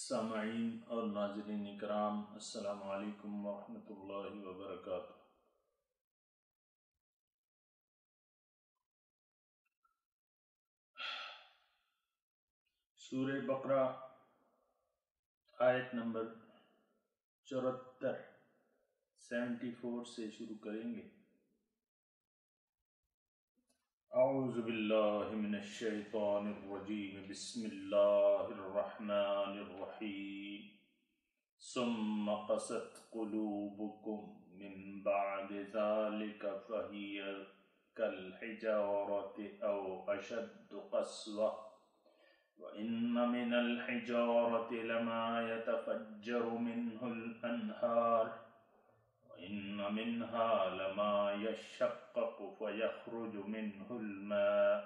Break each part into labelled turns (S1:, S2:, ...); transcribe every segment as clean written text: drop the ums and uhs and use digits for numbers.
S1: سامعین اور ناظرین اکرام، السلام علیکم ورحمۃ اللہ وبرکاتہ۔ سورہ بقرہ آیت نمبر 74 سے شروع کریں گے۔ اعوذ باللہ من الشیطان الرجیم، بسم اللہ الرحمن الرحیم۔ ثم قست قلوبكم من بعد ذلك فهي كالحجارة أو أشد قسوة وإن من الحجارة لما يتفجر منه الأنهار وإن منها لما يشقق فيخرج منه الماء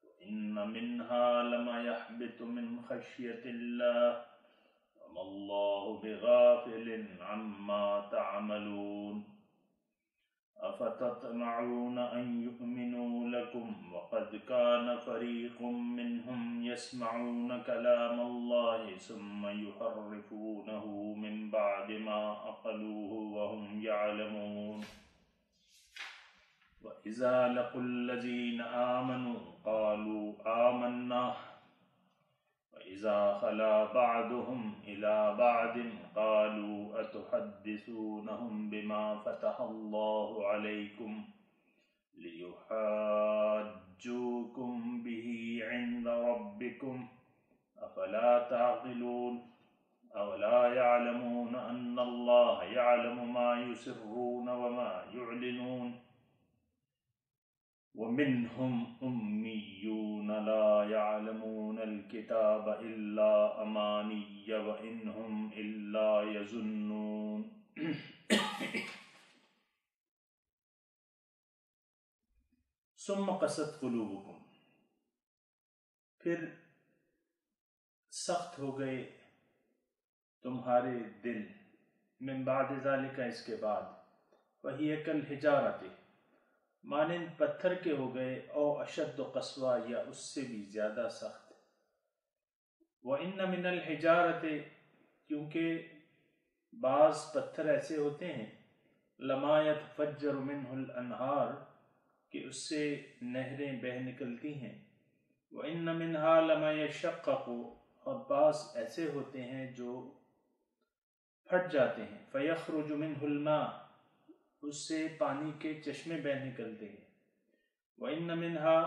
S1: وإن منها لما يحبط من خشية الله وما الله بغافل عما تعملون أفتطمعون أن يؤمنوا لكم وقد كان فريق منهم يسمعون كلام الله ثم يحرفونه من بعد ما عقلوه وهم يعلمون وإذا لقوا الذين آمنوا قالوا آمنا وإذا خلا بعضهم إلى بعض قالوا أتحدثونهم بما فتح الله عليكم ليحاجوكم به عند ربكم أفلا تعقلون أولا يعلمون أن الله يعلم ما يسرون وما يعلنون ومنهم أميون لا يعلمون الكتاب إلا أماني وإن هم إلا يظنون ثم قست قلوبكم، پھر سخت ہو گئے تمہارے دل، من بعد ذالک، اس کے بعد، وَهِيَ كَالْحِجَارَةِ، مانند پتھر کے ہو گئے، او اشد قسوہ، یا اس سے بھی زیادہ سخت۔ وَإِنَّ مِنَ الْحِجَارَةِ، کیونکہ بعض پتھر ایسے ہوتے ہیں، لَمَا يَتَفَجَّرُ مِنْهُ الْأَنْهَارُ، کہ اس سے نہریں بہہ نکلتی ہیں۔ وَإِنَّ مِنْهَا لَمَا يَشَقَّقُ، اور بعض ایسے ہوتے ہیں جو پھٹ جاتے ہیں، فَيَخْرُجُ مِنْهُ الْمَاءُ، اس سے پانی کے چشمے بہہ نکلتے ہیں۔ وَإِنَّ مِنْهَا،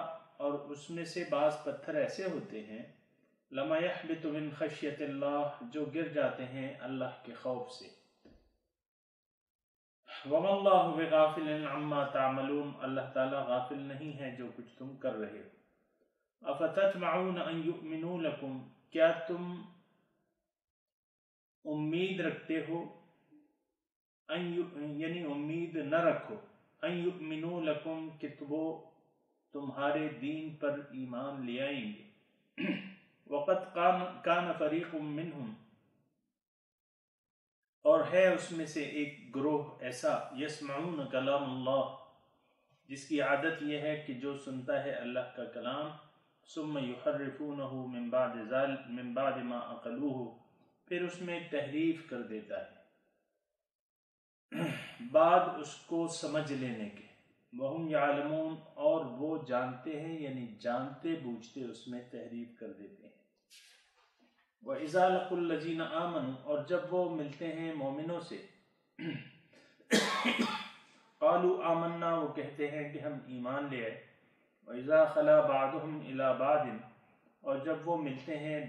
S1: اور اس میں سے بعض پتھر ایسے ہوتے ہیں، لَمَا يَحْبِطُ مِنْ خَشْيَةِ اللَّهِ، جو گر جاتے ہیں اللہ کے خوف سے۔ وَمَا اللَّهُ بِغَافِلٍ عَمَّا تَعْمَلُونَ، اللہ تعالیٰ غافل نہیں ہے جو کچھ تم کر رہے ہو۔ أَفَتَطْمَعُونَ أَن يُؤْمِنُوا لَكُمْ، کیا تم امید رکھتے ہو، یعنی امید نہ رکھو، أَن يُؤْمِنُوا لَكُمْ، کہ وہ تمہارے دین پر ایمان لے آئیں گے۔ وَقَدْ كَانَ فَرِيقٌ مِّنْهُمْ، اور ہے اس میں سے ایک گروہ ایسا، یسمعون کلام اللہ، جس کی عادت یہ ہے کہ جو سنتا ہے اللہ کا کلام، ثم یحرفونہ من بعد ما عقلوہ، پھر اس میں تحریف کر دیتا ہے بعد اس کو سمجھ لینے کے، وہم یعلمون، اور وہ جانتے ہیں، یعنی جانتے بوجھتے اس میں تحریف کر دیتے ہیں۔ وَإِذَا لَقُوا الَّذِينَ آمَنُوا، اور جب وہ ملتے ہیں مومنوں سے، قَالُوا آمَنَّا، وہ کہتے ہیں کہ ہم ایمان لے آئے۔ وَإِذَا خَلَا بَعْضُهُمْ إِلَى بَعْضٍ، اور جب وہ ملتے ہیں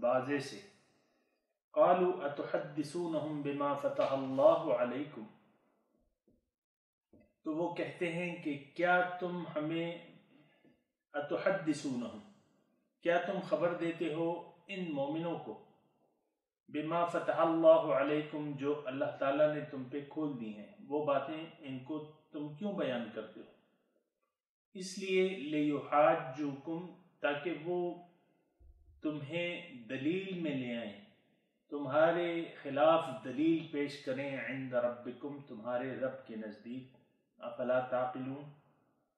S1: بعضے سے، قَالُوا أَتُحَدِّثُونَهُمْ بِمَا فَتَحَ اللَّهُ عَلَيْكُمْ، تو وہ کہتے ہیں کہ کیا تم ہمیں، أَتُحَدِّثُونَهُمْ، کیا تم خبر دیتے ہو ان مومنوں کو، بما فتح اللہ علیکم، جو اللہ تعالیٰ نے تم پہ کھول دی ہیں، وہ باتیں ان کو تم کیوں بیان کرتے ہو؟ اس لیے لیحاجوکم، تاکہ وہ تمہیں دلیل میں لے آئیں، تمہارے خلاف دلیل پیش کریں، عند ربکم، تمہارے رب کے نزدیک۔ افلا تعقلون،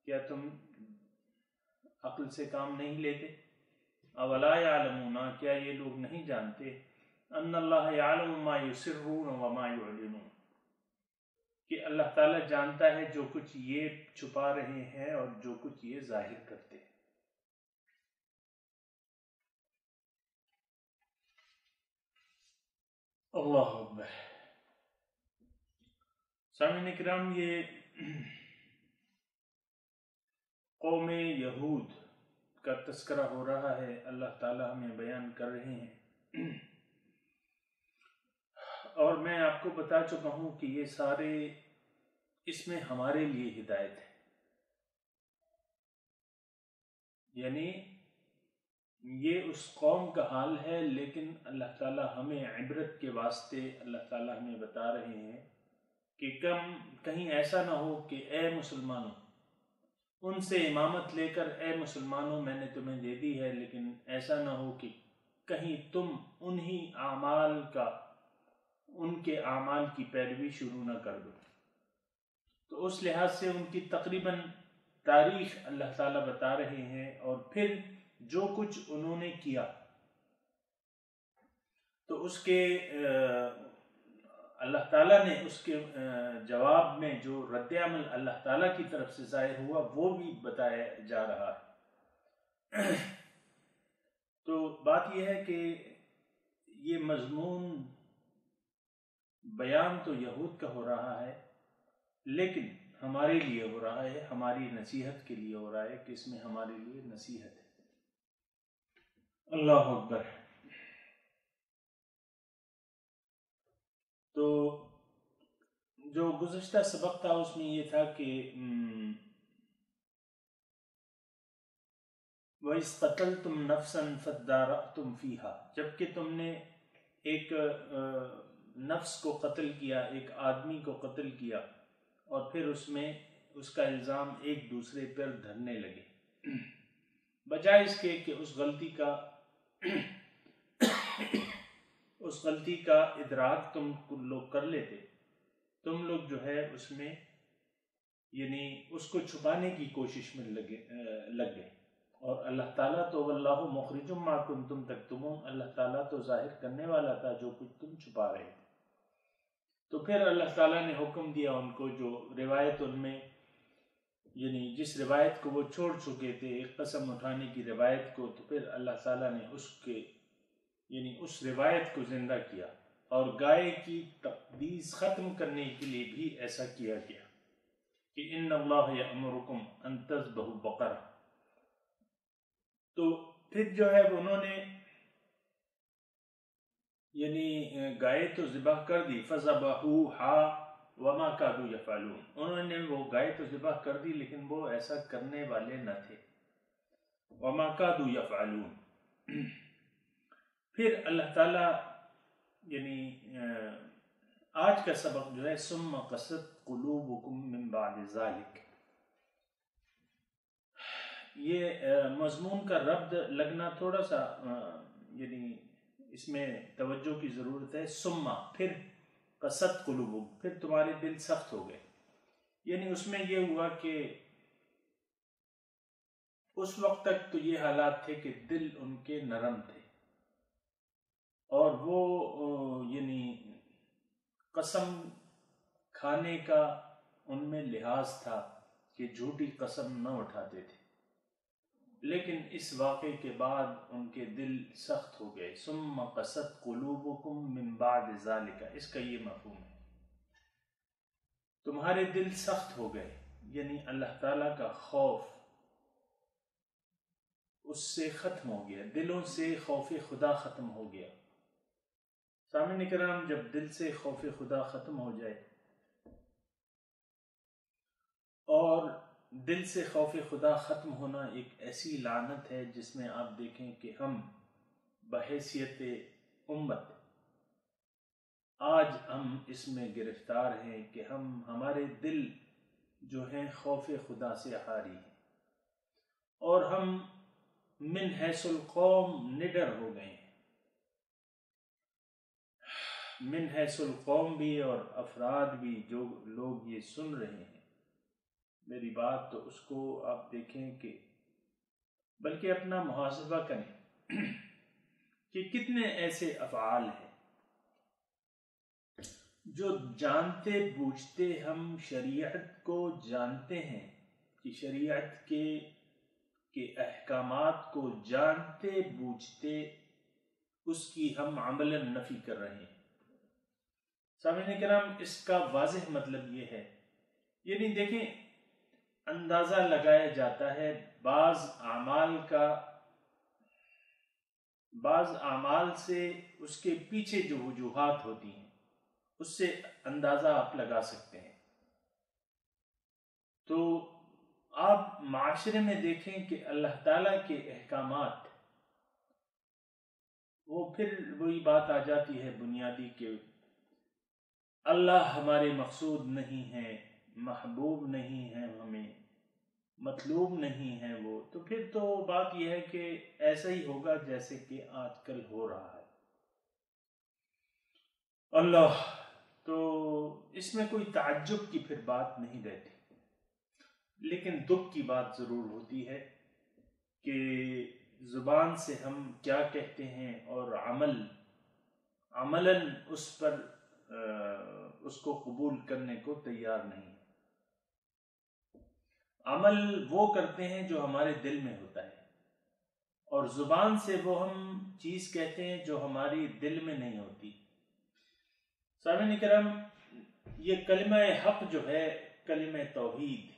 S1: کیا تم عقل سے کام نہیں لیتے؟ اولا یعلمون، کیا یہ لوگ نہیں جانتے، ان اللہ یعلم ما یسرون وما یعلنون، کہ اللہ تعالیٰ جانتا ہے جو کچھ یہ چھپا رہے ہیں اور جو کچھ یہ ظاہر کرتے ہیں۔ اللہ اکبر۔ سامعین کرام، یہ قوم یہود کا تذکرہ ہو رہا ہے، اللہ تعالیٰ ہمیں بیان کر رہے ہیں، اور میں آپ کو بتا چکا ہوں کہ یہ سارے اس میں ہمارے لیے ہدایت ہے، یعنی یہ اس قوم کا حال ہے، لیکن اللہ تعالیٰ ہمیں عبرت کے واسطے اللہ تعالیٰ ہمیں بتا رہے ہیں کہ کہیں ایسا نہ ہو کہ اے مسلمانوں، ان سے امامت لے کر اے مسلمانوں میں نے تمہیں دے دی ہے، لیکن ایسا نہ ہو کہ کہیں تم ان کے اعمال کی پیروی شروع نہ کر دو۔ تو اس لحاظ سے ان کی تقریباً تاریخ اللہ تعالیٰ بتا رہے ہیں، اور پھر جو کچھ انہوں نے کیا تو اس کے اللہ تعالیٰ نے اس کے جواب میں جو رد عمل اللہ تعالیٰ کی طرف سے ظاہر ہوا وہ بھی بتایا جا رہا ہے۔ تو بات یہ ہے کہ یہ مضمون بیان تو یہود کا ہو رہا ہے، لیکن ہمارے لیے ہو رہا ہے، ہماری نصیحت کے لیے ہو رہا ہے، کہ اس میں ہمارے لیے نصیحت ہے۔ اللہ اکبر۔ تو جو گزشتہ سبق تھا اس میں یہ تھا کہ وَإِذْ قَتَلْتُمْ نَفْسًا فَادَّارَأْتُمْ فِيهَا، جبکہ تم نے ایک نفس کو قتل کیا، ایک آدمی کو قتل کیا، اور پھر اس میں اس کا الزام ایک دوسرے پر دھرنے لگے، بجائے اس کے کہ اس غلطی کا ادراک تم لوگ کر لیتے، تم لوگ جو ہے اس میں یعنی اس کو چھپانے کی کوشش میں لگ گئے، اور اللہ تعالیٰ تو واللہ مخرج ما کنتم تکتمون، اللہ تعالیٰ تو ظاہر کرنے والا تھا جو کچھ تم چھپا رہے تھے۔ تو پھر اللہ تعالیٰ نے حکم دیا ان کو، جو روایت ان میں یعنی جس روایت کو وہ چھوڑ چکے تھے، ایک قسم اٹھانے کی روایت کو، تو پھر اللہ تعالیٰ نے اس روایت کو زندہ کیا، اور گائے کی تقدیس ختم کرنے کے لیے بھی ایسا کیا گیا کہ ان اللہ یأمرکم ان تذبحوا بقرہ۔ تو پھر جو ہے انہوں نے یعنی گائے تو ذبح کر دی، فذبحوها وما كادوا يفعلون، انہوں نے وہ گائے تو ذبح کر دی لیکن وہ ایسا کرنے والے نہ تھے، وما كادوا يفعلون۔ پھر اللہ تعالیٰ یعنی آج کا سبق جو ہے ثم قست قلوبکم من بعد ذلک، یہ مضمون کا ربط لگنا تھوڑا سا یعنی اس میں توجہ کی ضرورت ہے۔ ثم، پھر قست قلوبکم، پھر تمہارے دل سخت ہو گئے، یعنی اس میں یہ ہوا کہ اس وقت تک تو یہ حالات تھے کہ دل ان کے نرم تھے، اور وہ یعنی قسم کھانے کا ان میں لحاظ تھا کہ جھوٹی قسم نہ اٹھاتے تھے، لیکن اس واقعے کے بعد ان کے دل سخت ہو گئے۔ ثم قست قلوبکم من بعد ذالک، اس کا یہ مفہوم ہے، تمہارے دل سخت ہو گئے، یعنی اللہ تعالیٰ کا خوف اس سے ختم ہو گیا، دلوں سے خوف خدا ختم ہو گیا۔ سامعین کرام، جب دل سے خوف خدا ختم ہو جائے، اور دل سے خوف خدا ختم ہونا ایک ایسی لعنت ہے جس میں آپ دیکھیں کہ ہم بحیثیت امت آج ہم اس میں گرفتار ہیں کہ ہمارے دل جو ہیں خوف خدا سے عاری ہیں، اور ہم من حیث القوم نڈر ہو گئے ہیں، من حیث القوم بھی اور افراد بھی، جو لوگ یہ سن رہے ہیں میری بات، تو اس کو آپ دیکھیں کہ بلکہ اپنا محاسبہ کریں کہ کتنے ایسے افعال ہیں جو جانتے بوجھتے ہم شریعت کو جانتے ہیں، کہ شریعت کے احکامات کو جانتے بوجھتے اس کی ہم عملاً نفی کر رہے ہیں۔ سامعین کرام، اس کا واضح مطلب یہ ہے، یعنی دیکھیں، اندازہ لگایا جاتا ہے بعض اعمال سے اس کے پیچھے جو وجوہات ہوتی ہیں اس سے اندازہ آپ لگا سکتے ہیں۔ تو آپ معاشرے میں دیکھیں کہ اللہ تعالیٰ کے احکامات، وہ پھر وہی بات آ جاتی ہے بنیادی کہ اللہ ہمارے مقصود نہیں ہے، محبوب نہیں ہے، ہمیں مطلوب نہیں ہے وہ، تو پھر تو بات یہ ہے کہ ایسا ہی ہوگا جیسے کہ آج کل ہو رہا ہے۔ اللہ، تو اس میں کوئی تعجب کی پھر بات نہیں رہتی، لیکن دکھ کی بات ضرور ہوتی ہے کہ زبان سے ہم کیا کہتے ہیں اور عملاً اس پر اس کو قبول کرنے کو تیار نہیں ہے۔ عمل وہ کرتے ہیں جو ہمارے دل میں ہوتا ہے، اور زبان سے وہ ہم چیز کہتے ہیں جو ہماری دل میں نہیں ہوتی۔ سامعین کرام، یہ کلمہ حق جو ہے، کلمہ توحید،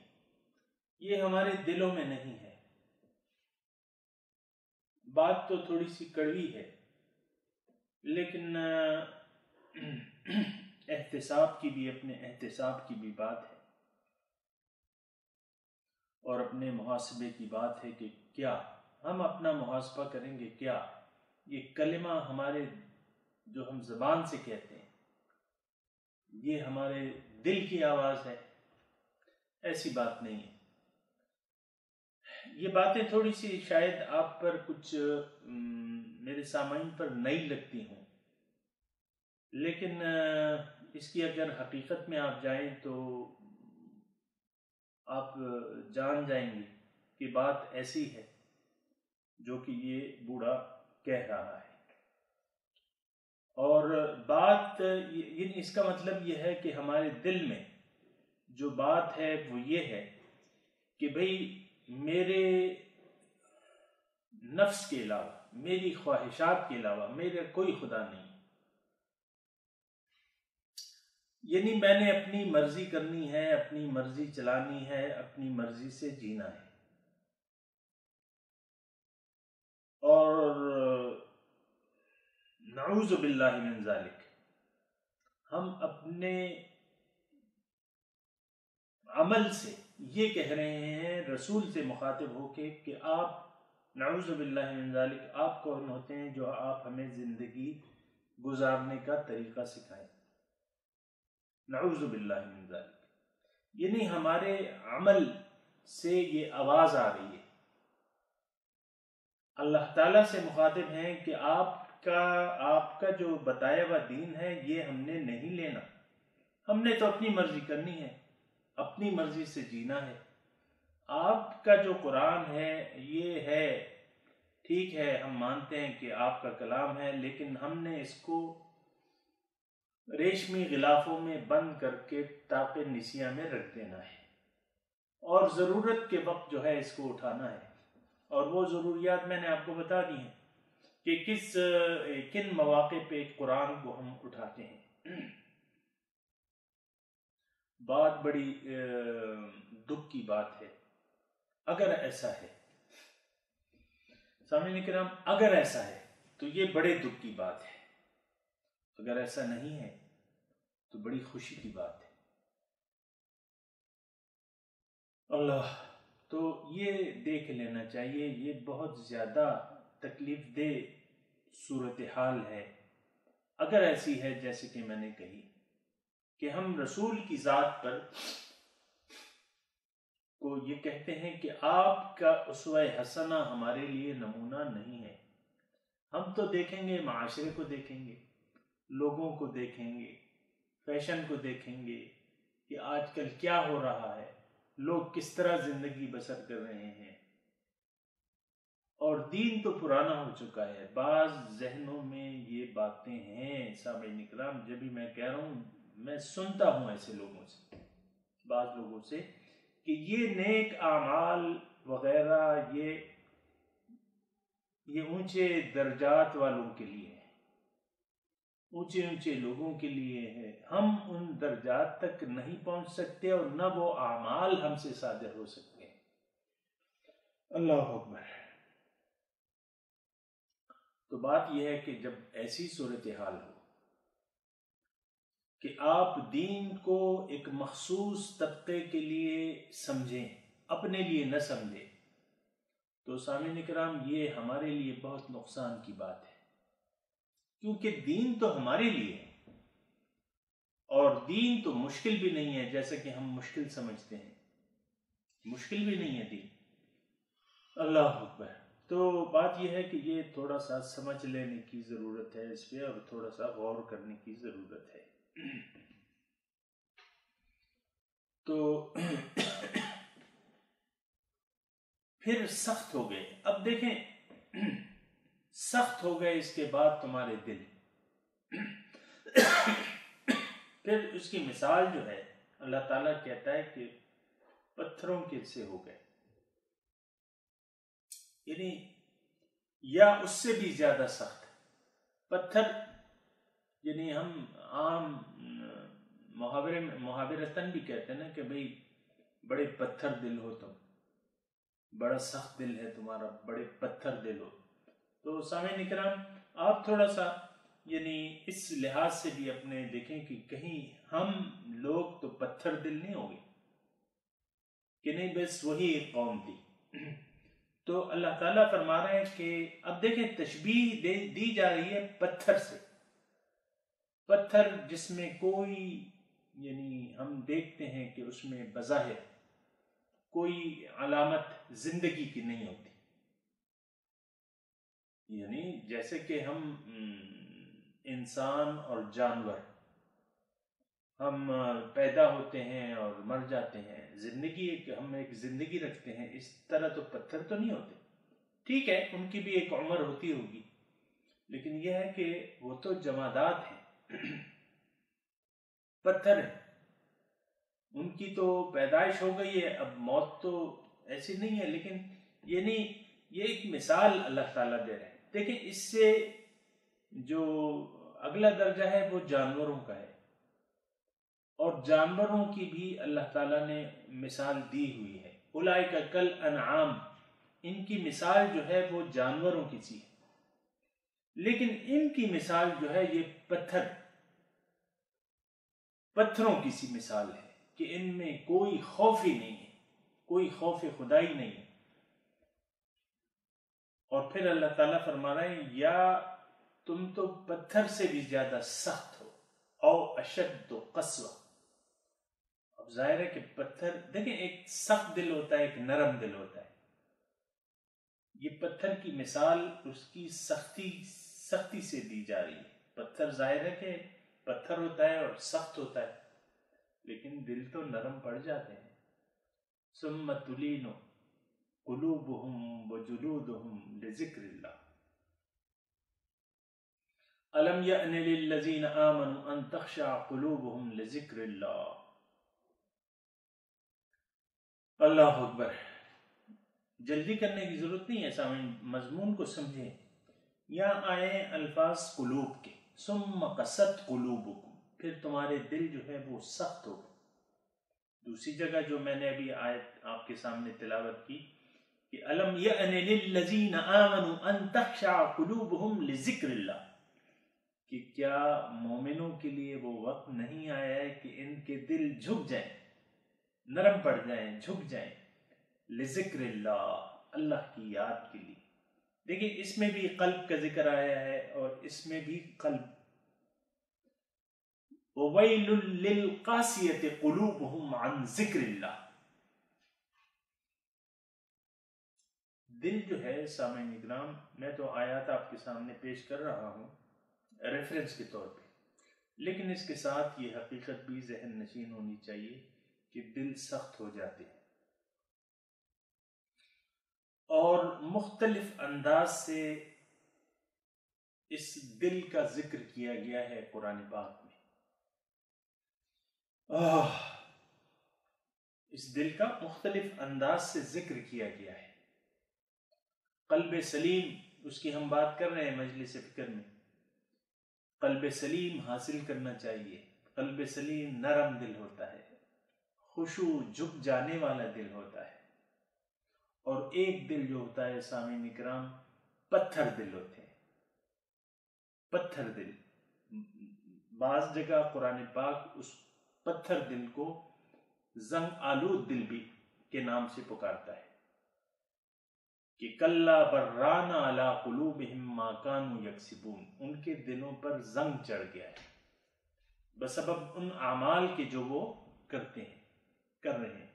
S1: یہ ہمارے دلوں میں نہیں ہے۔ بات تو تھوڑی سی کڑوی ہے، لیکن احتساب کی بھی، اپنے احتساب کی بھی بات ہے، اور اپنے محاسبے کی بات ہے کہ کیا ہم اپنا محاسبہ کریں گے، کیا یہ کلمہ ہمارے جو ہم زبان سے کہتے ہیں یہ ہمارے دل کی آواز ہے؟ ایسی بات نہیں ہے۔ یہ باتیں تھوڑی سی شاید آپ پر کچھ میرے سامعین پر نئی لگتی ہوں، لیکن اس کی اگر حقیقت میں آپ جائیں تو آپ جان جائیں گے کہ بات ایسی ہے جو کہ یہ بوڑھا کہہ رہا ہے۔ اور بات یعنی اس کا مطلب یہ ہے کہ ہمارے دل میں جو بات ہے وہ یہ ہے کہ بھئی میرے نفس کے علاوہ، میری خواہشات کے علاوہ میرا کوئی خدا نہیں، یعنی میں نے اپنی مرضی کرنی ہے، اپنی مرضی چلانی ہے، اپنی مرضی سے جینا ہے۔ اور نعوذ باللہ من ذالک، ہم اپنے عمل سے یہ کہہ رہے ہیں رسول سے مخاطب ہو کے کہ آپ، نعوذ باللہ من ذالک، آپ کون ہوتے ہیں جو آپ ہمیں زندگی گزارنے کا طریقہ سکھائیں؟ نعوذ باللہ من ذالک، یعنی ہمارے عمل سے یہ آواز آ رہی ہے، اللہ تعالیٰ سے مخاطب ہیں کہ آپ کا جو بتایا ہوا دین ہے یہ ہم نے نہیں لینا، ہم نے تو اپنی مرضی کرنی ہے، اپنی مرضی سے جینا ہے۔ آپ کا جو قرآن ہے یہ ہے، ٹھیک ہے، ہم مانتے ہیں کہ آپ کا کلام ہے، لیکن ہم نے اس کو ریشمی غلافوں میں بند کر کے طاق نسیہ میں رکھ دینا ہے، اور ضرورت کے وقت جو ہے اس کو اٹھانا ہے۔ اور وہ ضروریات میں نے آپ کو بتا دی ہیں کہ کن مواقع پہ قرآن کو ہم اٹھاتے ہیں۔ بات بڑی دکھ کی بات ہے اگر ایسا ہے، سامعین کرام، اگر ایسا ہے تو یہ بڑے دکھ کی بات ہے، اگر ایسا نہیں ہے تو بڑی خوشی کی بات ہے۔ اللہ، تو یہ دیکھ لینا چاہیے، یہ بہت زیادہ تکلیف دہ صورتحال ہے اگر ایسی ہے جیسے کہ میں نے کہی کہ ہم رسول کی ذات پر کو یہ کہتے ہیں کہ آپ کا اسوہ حسنہ ہمارے لیے نمونہ نہیں ہے۔ ہم تو دیکھیں گے، معاشرے کو دیکھیں گے، لوگوں کو دیکھیں گے، فیشن کو دیکھیں گے کہ آج کل کیا ہو رہا ہے، لوگ کس طرح زندگی بسر کر رہے ہیں، اور دین تو پرانا ہو چکا ہے. بعض ذہنوں میں یہ باتیں ہیں سامعین اکرام، جب بھی میں کہہ رہا ہوں میں سنتا ہوں ایسے لوگوں سے، بعض لوگوں سے، کہ یہ نیک اعمال وغیرہ یہ اونچے درجات والوں کے لیے ہے، اونچے اونچے لوگوں کے لیے ہے. ہم ان درجات تک نہیں پہنچ سکتے اور نہ وہ اعمال ہم سے صادر ہو سکتے ہیں. اللہ اکبر. تو بات یہ ہے کہ جب ایسی صورتحال ہو کہ آپ دین کو ایک مخصوص طبقے کے لیے سمجھیں، اپنے لیے نہ سمجھیں، تو سامعین کرام یہ ہمارے لیے بہت نقصان کی بات ہے. کیونکہ دین تو ہمارے لیے ہے، اور دین تو مشکل بھی نہیں ہے جیسا کہ ہم مشکل سمجھتے ہیں. مشکل بھی نہیں ہے دین. اللہ اکبر. تو بات یہ ہے کہ یہ تھوڑا سا سمجھ لینے کی ضرورت ہے اس پہ، اور تھوڑا سا غور کرنے کی ضرورت ہے. تو پھر سخت ہو گئے. اب دیکھیں، سخت ہو گئے اس کے بعد تمہارے دل. پھر اس کی مثال جو ہے اللہ تعالیٰ کہتا ہے کہ پتھروں کے سے ہو گئے، یعنی یا اس سے بھی زیادہ سخت. پتھر یعنی ہم عام محاورتاً بھی کہتے ہیں نا کہ بھئی بڑے پتھر دل ہو تم، بڑا سخت دل ہے تمہارا، بڑے پتھر دل ہو. تو سامعین اکرام آپ تھوڑا سا یعنی اس لحاظ سے بھی اپنے دیکھیں کہ کہیں ہم لوگ تو پتھر دل نہیں ہو گئے کہ نہیں بس وہی ایک قوم تھی. تو اللہ تعالیٰ فرما رہے ہیں کہ اب دیکھیں تشبیہ دی جا رہی ہے پتھر سے. پتھر جس میں کوئی یعنی ہم دیکھتے ہیں کہ اس میں بظاہر کوئی علامت زندگی کی نہیں ہوتی. یعنی جیسے کہ ہم انسان اور جانور ہم پیدا ہوتے ہیں اور مر جاتے ہیں، زندگی ہم ایک زندگی رکھتے ہیں، اس طرح تو پتھر تو نہیں ہوتے. ٹھیک ہے ان کی بھی ایک عمر ہوتی ہوگی، لیکن یہ ہے کہ وہ تو جمادات ہیں، پتھر ہیں، ان کی تو پیدائش ہو گئی ہے، اب موت تو ایسی نہیں ہے. لیکن یعنی یہ ایک مثال اللہ تعالیٰ دے رہے ہیں. دیکھیں اس سے جو اگلا درجہ ہے وہ جانوروں کا ہے، اور جانوروں کی بھی اللہ تعالیٰ نے مثال دی ہوئی ہے. اولئک کالانعام، ان کی مثال جو ہے وہ جانوروں کی سی ہے، لیکن ان کی مثال جو ہے یہ پتھروں کی سی مثال ہے کہ ان میں کوئی خوف ہی نہیں ہے، کوئی خوف خدائی نہیں ہے. اور پھر اللہ تعالیٰ فرما رہے ہیں یا تم تو پتھر سے بھی زیادہ سخت ہو، او اشد قسوہ. اب ظاہر ہے کہ پتھر دیکھیں ایک سخت دل ہوتا ہے، ایک نرم دل ہوتا ہے. یہ پتھر کی مثال اس کی سختی سے دی جا رہی ہے. پتھر ظاہر ہے کہ پتھر ہوتا ہے اور سخت ہوتا ہے، لیکن دل تو نرم پڑ جاتے ہیں. ثم تلین قلوبهم وجلودهم لذکر اللہ. الم یأن للذین آمنوا ان تخشع قلوبهم لذکر اللہ. اللہ اکبر. جلدی کرنے کی ضرورت نہیں ہے سامعین، مضمون کو سمجھیں. یہاں آئے الفاظ قلوب کے، ثم قست قلوبکم، پھر تمہارے دل جو ہے وہ سخت ہو گئے. دوسری جگہ جو میں نے ابھی آیت آپ کے سامنے تلاوت کی کہ الم یأن للذین آمنوا ان تخشع قلوبهم لذکر اللہ، کہ کیا مومنوں کے لیے وہ وقت نہیں آیا ہے کہ ان کے دل جھک جائیں، نرم پڑ جائیں، جھک جائیں، لذکر اللہ، اللہ کی یاد کے لیے. دیکھیں اس میں بھی قلب کا ذکر آیا ہے اور اس میں بھی قلب. وَوَيْلٌ لِّلْقَاسِيَةِ قُلُوبُهُمْ عَنْ ذِكْرِ اللَّهِ. دل جو ہے سامعین اکرام، میں تو آیات آپ کے سامنے پیش کر رہا ہوں ریفرنس کے طور پہ، لیکن اس کے ساتھ یہ حقیقت بھی ذہن نشین ہونی چاہیے کہ دل سخت ہو جاتے ہیں. اور مختلف انداز سے اس دل کا ذکر کیا گیا ہے قرآن پاک میں۔ اس دل کا مختلف انداز سے ذکر کیا گیا ہے۔ قلب سلیم، اس کی ہم بات کر رہے ہیں مجلس فکر میں، قلب سلیم حاصل کرنا چاہیے۔ قلب سلیم نرم دل ہوتا ہے، خشوع جھک جانے والا دل ہوتا ہے، اور ایک دل جو ہوتا ہے سامعین کرام پتھر دل ہوتے ہیں، پتھر دل۔ بعض جگہ قرآن پاک اس پتھر دل کو زنگ آلود دل بھی کے نام سے پکارتا ہے کہ کلا بران علی قلوبہم ما کانوا یکسبون، ان کے دلوں پر زنگ چڑھ گیا ہے بسبب ان اعمال کے جو وہ کر رہے ہیں۔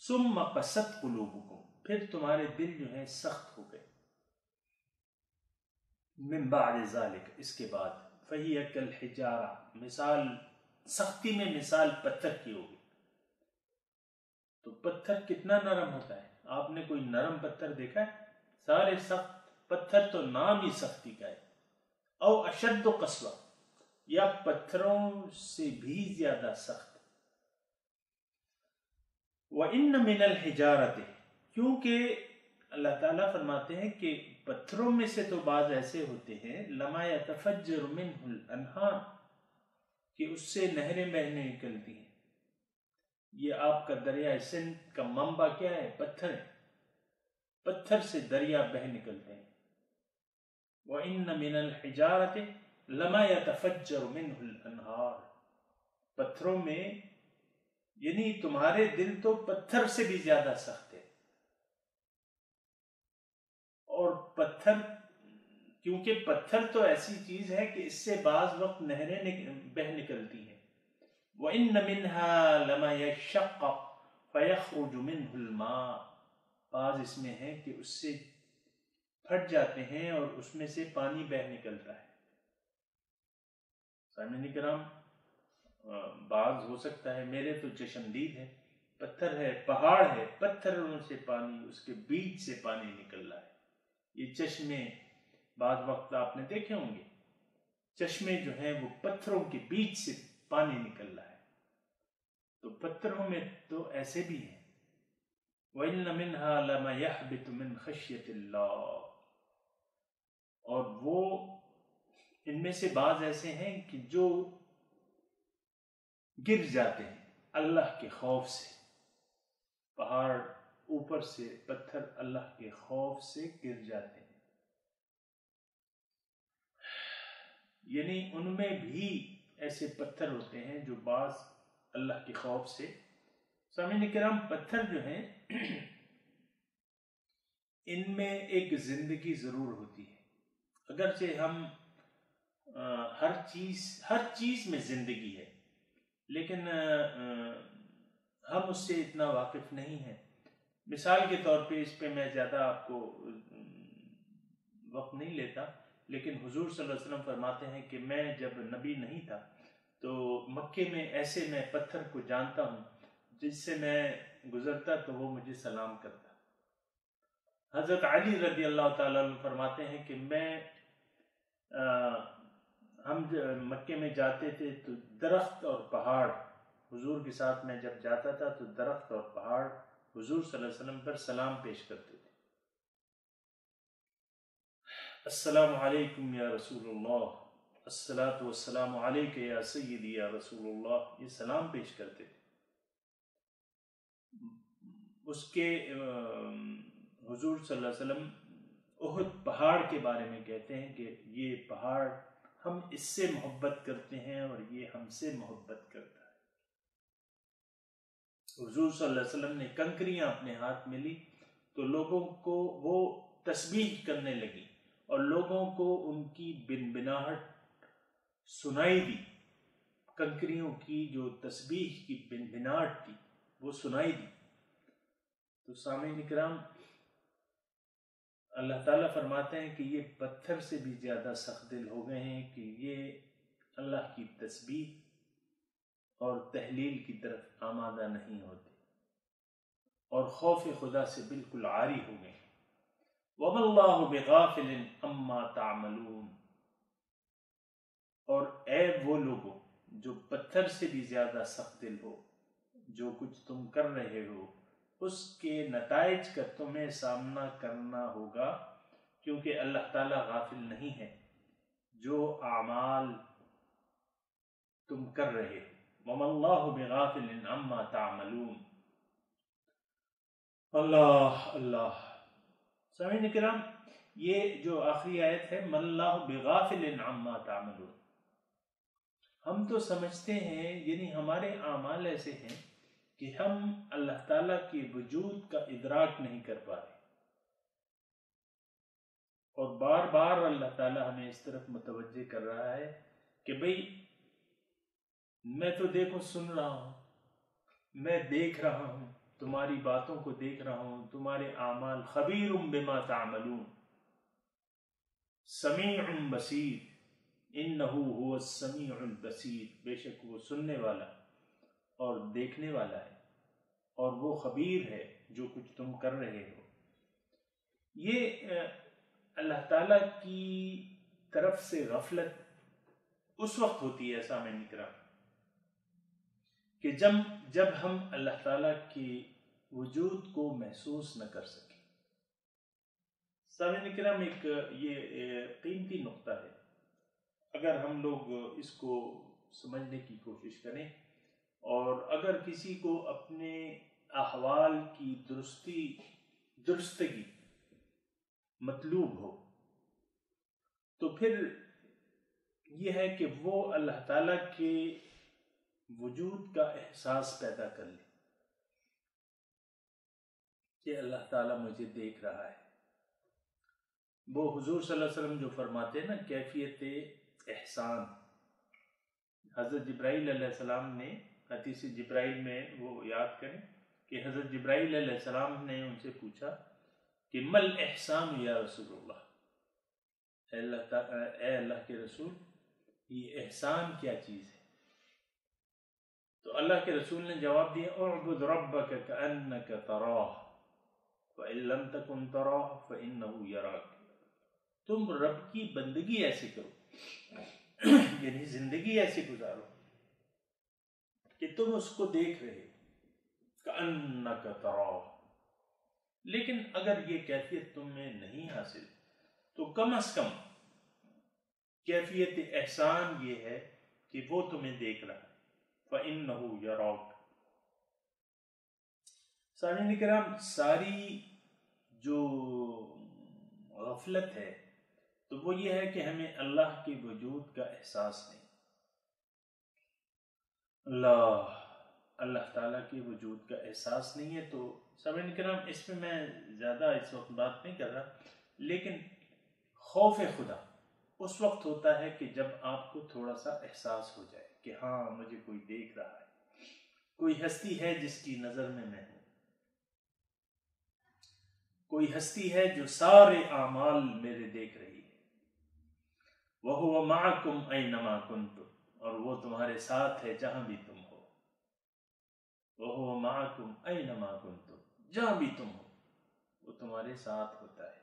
S1: ثم قست قلوبکم، پھر تمہارے دل جو ہیں سخت ہو گئے، من بعد ذالک، اس کے بعد، فہی کالحجارہ، مثال سختی میں مثال پتھر کی ہوگی۔ تو پتھر کتنا نرم ہوتا ہے؟ آپ نے کوئی نرم پتھر دیکھا ہے؟ سارے سخت پتھر تو نام ہی سختی کا ہے۔ او اشد قسوہ، یا پتھروں سے بھی زیادہ سخت۔ وَإِنَّ مِنَ الْحِجَارَةِ، کیونکہ اللہ تعالیٰ فرماتے ہیں کہ پتھروں میں سے تو بعض ایسے ہوتے ہیں لَمَا يَتَفَجَّرُ مِنْهُ الْأَنْهَارُ، کہ اس سے نہریں بہنے نکلتی ہیں۔ یہ آپ کا دریائے سندھ کا منبع کیا ہے؟ پتھر ہے، پتھر سے دریا بہ نکلتے ہیں۔ وَإِنَّ مِنَ الْحِجَارَةِ لَمَا يَتَفَجَّرُ مِنْهُ الْأَنْهَارُ، پتھروں میں، یعنی تمہارے دل تو پتھر سے بھی زیادہ سخت ہے، اور پتھر، کیونکہ پتھر تو ایسی چیز ہے کہ اس سے بعض وقت نہریں بہ نکلتی ہیں۔ وَإِنَّ مِنْهَا لَمَا يَشَّقَّقُ فَيَخْرُجُ مِنْهُ الْمَاءُ، بعض اس میں ہے کہ اس سے پھٹ جاتے ہیں اور اس میں سے پانی بہ نکلتا ہے۔ سامعین کرام، بعض ہو سکتا ہے، میرے تو چشمدید ہے، پتھر ہے، پہاڑ ہے، پتھروں سے پانی، اس کے بیچ سے پانی نکل رہا ہے۔ یہ چشمے بعض وقت آپ نے دیکھے ہوں گے، چشمے جو ہیں وہ پتھروں کے بیچ سے پانی نکل رہا ہے۔ تو پتھروں میں تو ایسے بھی ہیں۔ وَإِنَّ مِنْهَا لَمَا يَحْبِطُ مِنْ خَشْيَةِ اللَّهِ، اور وہ ان میں سے بعض ایسے ہیں کہ جو گر جاتے ہیں اللہ کے خوف سے۔ پہاڑ اوپر سے، پتھر اللہ کے خوف سے گر جاتے ہیں، یعنی ان میں بھی ایسے پتھر ہوتے ہیں جو بعض اللہ کے خوف سے۔ سامعین کرام، پتھر جو ہیں ان میں ایک زندگی ضرور ہوتی ہے، اگرچہ ہم ہر چیز میں زندگی ہے، لیکن ہم اس سے اتنا واقف نہیں ہیں۔ مثال کے طور پہ، اس پہ میں زیادہ آپ کو وقت نہیں لیتا، لیکن حضور صلی اللہ علیہ وسلم فرماتے ہیں کہ میں جب نبی نہیں تھا تو مکے میں ایسے میں پتھر کو جانتا ہوں جس سے میں گزرتا تو وہ مجھے سلام کرتا۔ حضرت علی رضی اللہ تعالیٰ عنہ فرماتے ہیں کہ ہم مکے میں جاتے تھے تو درخت اور پہاڑ، حضور کے ساتھ میں جب جاتا تھا تو درخت اور پہاڑ حضور صلی اللہ علیہ وسلم پر سلام پیش کرتے تھے، السلام علیکم یا رسول اللہ، الصلاۃ والسلام علیک یا سیدی یا رسول اللہ، یہ سلام پیش کرتے تھے۔ اس کے حضور صلی اللہ علیہ وسلم احد پہاڑ کے بارے میں کہتے ہیں کہ یہ پہاڑ، ہم اس سے محبت کرتے ہیں اور یہ ہم سے محبت کرتا ہے۔ حضور صلی اللہ علیہ وسلم نے کنکریاں اپنے ہاتھ میں لی تو لوگوں کو وہ تسبیح کرنے لگی اور لوگوں کو ان کی بنبناہٹ سنائی دی، کنکریوں کی جو تسبیح کی بنبناہٹ تھی وہ سنائی دی۔ تو سامعین کرام، اللہ تعالیٰ فرماتے ہیں کہ یہ پتھر سے بھی زیادہ سخت دل ہو گئے ہیں کہ یہ اللہ کی تسبیح اور تحلیل کی طرف آمادہ نہیں ہوتے، اور خوف خدا سے بالکل عاری ہو گئے. وَمَا اللَّهُ بِغَافِلٍ عَمَّا تَعْمَلُونَ. اور اے وہ لوگوں جو پتھر سے بھی زیادہ سخت دل ہو، جو کچھ تم کر رہے ہو اس کے نتائج کا تمہیں سامنا کرنا ہوگا، کیونکہ اللہ تعالیٰ غافل نہیں ہے جو اعمال تم کر رہے ہو. وَمَا اللَّهُ بِغَافِلٍ عَمَّا تَعْمَلُونَ. اللہ اللہ. سامعین کرام، یہ جو آخری آیت ہے مَا اللَّهُ بِغَافِلٍ عَمَّا تَعْمَلُونَ، ہم تو سمجھتے ہیں یعنی ہمارے اعمال ایسے ہیں کہ ہم اللہ تعالیٰ کے وجود کا ادراک نہیں کر پا رہے، اور بار بار اللہ تعالیٰ ہمیں اس طرف متوجہ کر رہا ہے کہ بھئی میں تو دیکھو سن رہا ہوں، میں دیکھ رہا ہوں، تمہاری باتوں کو دیکھ رہا ہوں، تمہارے اعمال. خبیر بما تعملون، سمیع بصیر، انہ هو السمیع البصیر. بے شک وہ سننے والا اور دیکھنے والا ہے، اور وہ خبیر ہے جو کچھ تم کر رہے ہو. یہ اللہ تعالیٰ کی طرف سے غفلت اس وقت ہوتی ہے سامعین کرام کہ جب ہم اللہ تعالیٰ کے وجود کو محسوس نہ کر سکیں. سامعین کرام، ایک یہ قیمتی نقطہ ہے. اگر ہم لوگ اس کو سمجھنے کی کوشش کریں، اور اگر کسی کو اپنے احوال کی درستگی مطلوب ہو، تو پھر یہ ہے کہ وہ اللہ تعالیٰ کے وجود کا احساس پیدا کر لے کہ اللہ تعالیٰ مجھے دیکھ رہا ہے. وہ حضور صلی اللہ علیہ وسلم جو فرماتے ہیں نا کیفیت احسان، حضرت جبرائیل علیہ السلام نے حدیث جبرائیل میں وہ یاد کریں کہ حضرت جبرائیل علیہ السلام نے ان سے پوچھا کہ مل احسان یا رسول اللہ، اے اللہ کے رسول یہ احسان کیا چیز ہے؟ تو اللہ کے رسول نے جواب دیا اعبد ربک کأنک تراہ فإن لم تکن تراہ فإنہ یراک. تم رب کی بندگی ایسے کرو، یعنی زندگی ایسے گزارو کہ تم اس کو دیکھ رہے کأنک تراہ. لیکن اگر یہ کیفیت تم میں نہیں حاصل تو کم از کم کیفیت احسان یہ ہے کہ وہ تمہیں دیکھ رہا ہے. فَإِنَّهُ يَرَاكَ. سامعین کرام، ساری جو غفلت ہے تو وہ یہ ہے کہ ہمیں اللہ کے وجود کا احساس نہیں. اللہ تعالیٰ کے وجود کا احساس نہیں ہے. تو سامعین کرام، اس میں میں زیادہ اس وقت بات نہیں کر رہا، لیکن خوف خدا اس وقت ہوتا ہے کہ جب آپ کو تھوڑا سا احساس ہو جائے کہ ہاں مجھے کوئی دیکھ رہا ہے، کوئی ہستی ہے جس کی نظر میں ہوں، کوئی ہستی ہے جو سارے اعمال میرے دیکھ رہی ہے. وَهُوَ مَعَكُمْ أَيْنَمَا كُنْتُمْ، اور وہ تمہارے ساتھ ہے جہاں بھی تم ہو. وَهُوَ مَعَكُمْ أَيْنَمَا كُنْتُمْ، جہاں بھی تم ہو وہ تمہارے ساتھ ہوتا ہے.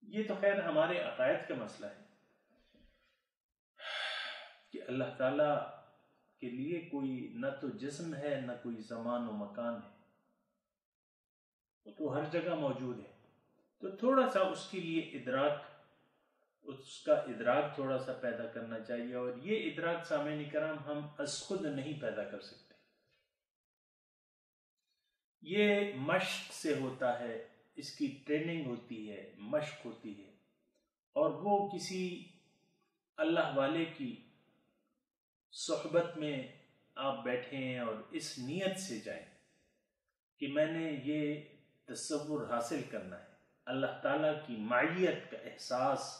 S1: یہ تو خیر ہمارے عقائد کا مسئلہ ہے کہ اللہ تعالیٰ کے لیے کوئی نہ تو جسم ہے نہ کوئی زمان و مکان ہے، وہ تو ہر جگہ موجود ہے. تو تھوڑا سا اس کے لیے اس کا ادراک تھوڑا سا پیدا کرنا چاہیے، اور یہ ادراک سامعین کرام ہم از خود نہیں پیدا کر سکتے. یہ مشق سے ہوتا ہے، اس کی ٹریننگ ہوتی ہے، مشق ہوتی ہے، اور وہ کسی اللہ والے کی صحبت میں آپ بیٹھیں اور اس نیت سے جائیں کہ میں نے یہ تصور حاصل کرنا ہے، اللہ تعالیٰ کی معیت کا احساس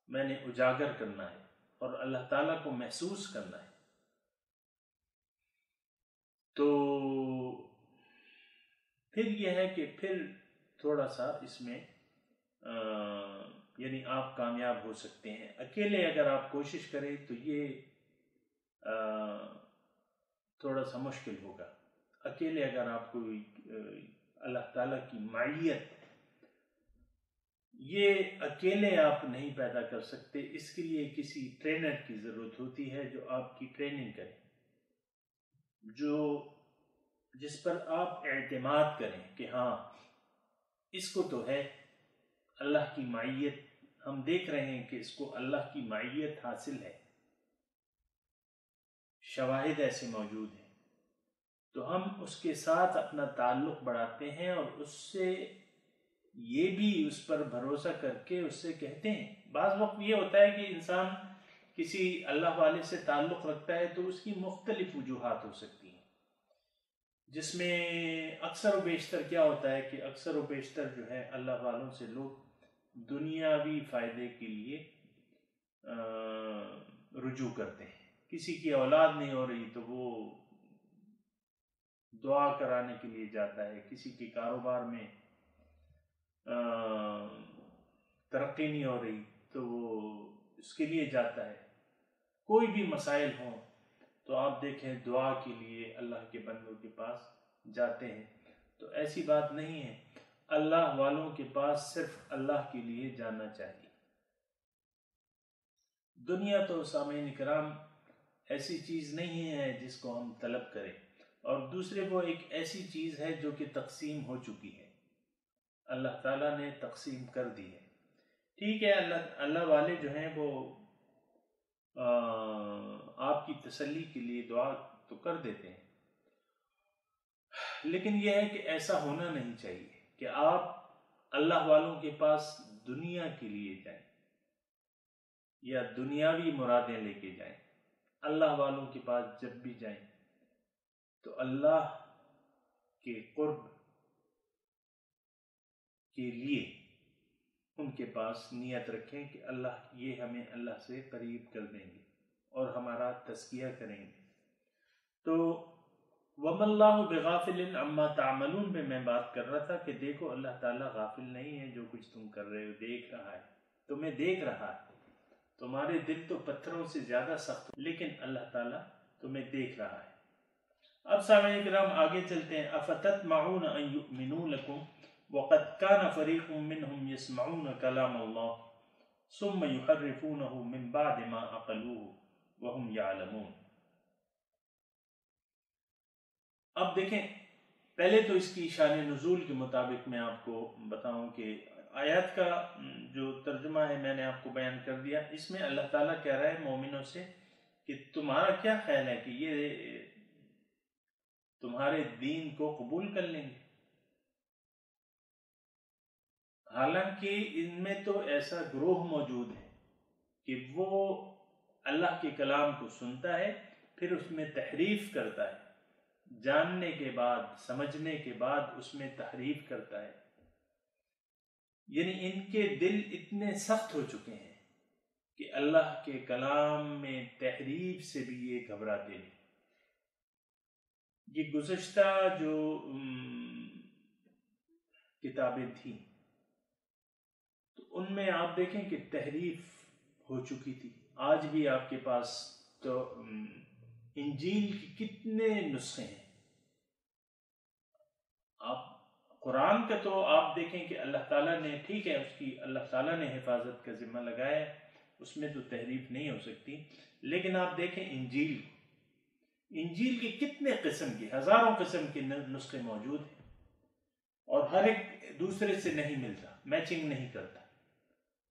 S1: میں نے اجاگر کرنا ہے اور اللہ تعالیٰ کو محسوس کرنا ہے. تو پھر یہ ہے کہ پھر تھوڑا سا اس میں یعنی آپ کامیاب ہو سکتے ہیں. اکیلے اگر آپ کوشش کریں تو یہ تھوڑا سا مشکل ہوگا. اکیلے اگر آپ کو اللہ تعالیٰ کی معیت یہ اکیلے آپ نہیں پیدا کر سکتے، اس کے لیے کسی ٹرینر کی ضرورت ہوتی ہے جو آپ کی ٹریننگ کرے، جس پر آپ اعتماد کریں کہ ہاں اس کو تو ہے اللہ کی معیت، ہم دیکھ رہے ہیں کہ اس کو اللہ کی معیت حاصل ہے، شواہد ایسے موجود ہیں، تو ہم اس کے ساتھ اپنا تعلق بڑھاتے ہیں اور اس سے یہ بھی اس پر بھروسہ کر کے اس سے کہتے ہیں۔ بعض وقت یہ ہوتا ہے کہ انسان کسی اللہ والے سے تعلق رکھتا ہے تو اس کی مختلف وجوہات ہو سکتی ہیں، جس میں اکثر و بیشتر کیا ہوتا ہے کہ اکثر و بیشتر جو ہے اللہ والوں سے لوگ دنیاوی فائدے کے لیے رجوع کرتے ہیں۔ کسی کی اولاد نہیں ہو رہی تو وہ دعا کرانے کے لیے جاتا ہے، کسی کے کاروبار میں ترقی نہیں ہو رہی تو وہ اس کے لیے جاتا ہے، کوئی بھی مسائل ہوں تو آپ دیکھیں دعا کے لیے اللہ کے بندوں کے پاس جاتے ہیں۔ تو ایسی بات نہیں ہے، اللہ والوں کے پاس صرف اللہ کے لیے جانا چاہیے۔ دنیا تو سامعین کرام ایسی چیز نہیں ہے جس کو ہم طلب کریں، اور دوسرے وہ ایک ایسی چیز ہے جو کہ تقسیم ہو چکی ہے، اللہ تعالیٰ نے تقسیم کر دی ہے۔ ٹھیک ہے، اللہ والے جو ہیں وہ آپ کی تسلی کے لیے دعا تو کر دیتے ہیں، لیکن یہ ہے کہ ایسا ہونا نہیں چاہیے کہ آپ اللہ والوں کے پاس دنیا کے لیے جائیں یا دنیاوی مرادیں لے کے جائیں۔ اللہ والوں کے پاس جب بھی جائیں تو اللہ کے قرب کے لیے ان کے پاس نیت رکھیں کہ اللہ یہ ہمیں اللہ سے قریب کر دیں گے اور ہمارا تزکیہ کریں گے۔ تو وَمَا اللَّهُ بِغَافِلٍ عَمَّا تَعْمَلُونَ میں بات کر رہا تھا کہ دیکھو اللہ تعالیٰ غافل نہیں ہے جو کچھ تم کر رہے ہو، دیکھ رہا ہے، تمہیں دیکھ رہا ہے۔ تمہارے دل تو پتھروں سے زیادہ سخت، لیکن اللہ تعالیٰ تمہیں دیکھ رہا ہے۔ اب سامعین کرام آگے چلتے ہیں۔ أَفَتَطْمَعُونَ أَن يُؤْمِنُوا لَكُمْ وَقَدْ كَانَ فَرِيقٌ مِّنْهُمْ يَسْمَعُونَ كَلَامَ اللَّهِ ثُمَّ يُحَرِّفُونَهُ مِن بَعْدِ مَا عَقَلُوهُ وَهُمْ يَعْلَمُونَ۔ اب دیکھیں، پہلے تو اس کی شان نزول کے مطابق میں آپ کو بتاؤں کہ آیات کا جو ترجمہ ہے میں نے آپ کو بیان کر دیا۔ اس میں اللہ تعالیٰ کہہ رہا ہے مومنوں سے کہ تمہارا کیا خیال ہے کہ یہ تمہارے دین کو قبول کر لیں گے؟ حالانکہ ان میں تو ایسا گروہ موجود ہے کہ وہ اللہ کے کلام کو سنتا ہے، پھر اس میں تحریف کرتا ہے، جاننے کے بعد سمجھنے کے بعد اس میں تحریف کرتا ہے۔ یعنی ان کے دل اتنے سخت ہو چکے ہیں کہ اللہ کے کلام میں تحریف سے بھی یہ گھبراتے نہیں۔ یہ گزشتہ جو کتابیں تھیں تو ان میں آپ دیکھیں کہ تحریف ہو چکی تھی۔ آج بھی آپ کے پاس تو انجیل کی کتنے نسخے ہیں، آپ قرآن کا تو آپ دیکھیں کہ اللہ تعالیٰ نے ٹھیک ہے اس کی اللہ تعالیٰ نے حفاظت کا ذمہ لگایا ہے، اس میں تو تحریف نہیں ہو سکتی، لیکن آپ دیکھیں انجیل کے کتنے قسم کے، ہزاروں قسم کے نسخے موجود ہیں، اور ہر ایک دوسرے سے نہیں ملتا، میچنگ نہیں کرتا۔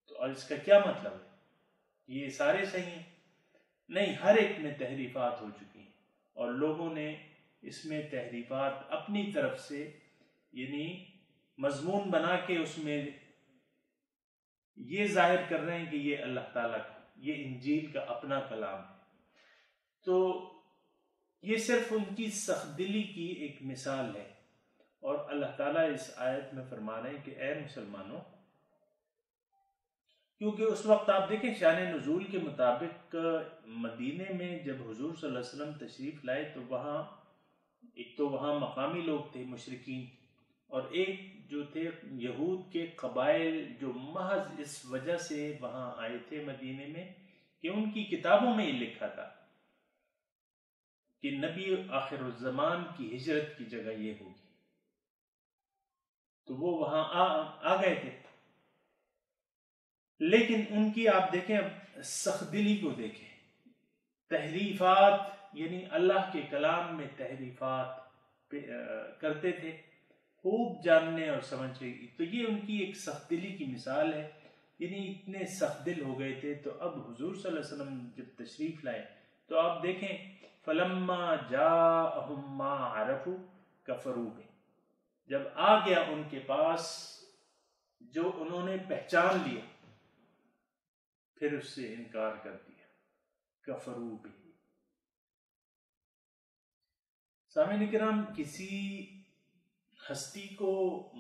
S1: تو اور اس کا کیا مطلب ہے؟ یہ سارے صحیح ہیں؟ نہیں، ہر ایک میں تحریفات ہو چکی ہیں، اور لوگوں نے اس میں تحریفات اپنی طرف سے یعنی مضمون بنا کے اس میں یہ ظاہر کر رہے ہیں کہ یہ اللہ تعالیٰ کا، یہ انجیل کا اپنا کلام ہے۔ تو یہ صرف ان کی سخت دلی کی ایک مثال ہے، اور اللہ تعالیٰ اس آیت میں فرما رہے ہیں کہ اے مسلمانوں، کیونکہ اس وقت آپ دیکھیں شان نزول کے مطابق مدینے میں جب حضور صلی اللہ علیہ وسلم تشریف لائے تو وہاں ایک تو وہاں مقامی لوگ تھے مشرکین، اور ایک جو تھے یہود کے قبائل جو محض اس وجہ سے وہاں آئے تھے مدینے میں کہ ان کی کتابوں میں یہ لکھا تھا کہ نبی آخر الزمان کی ہجرت کی جگہ یہ ہوگی، تو وہ وہاں آ گئے تھے. لیکن ان کی آپ دیکھیں سخت دلی کو دیکھیں، تحریفات یعنی اللہ کے کلام میں تحریفات کرتے تھے، خوب جاننے اور سمجھنے کی. تو یہ ان کی ایک سخت دلی کی مثال ہے. یعنی اتنے سخت دل ہو گئے تھے. تو اب حضور صلی اللہ علیہ وسلم جب تشریف لائے تو آپ دیکھیں فلما جاءہم ما عرفوا کفروا بہ، جب آ گیا ان کے پاس جو انہوں نے پہچان لیا پھر اس سے انکار کر دیا. کفروا بہ. سامعین کرام، کسی ہستی کو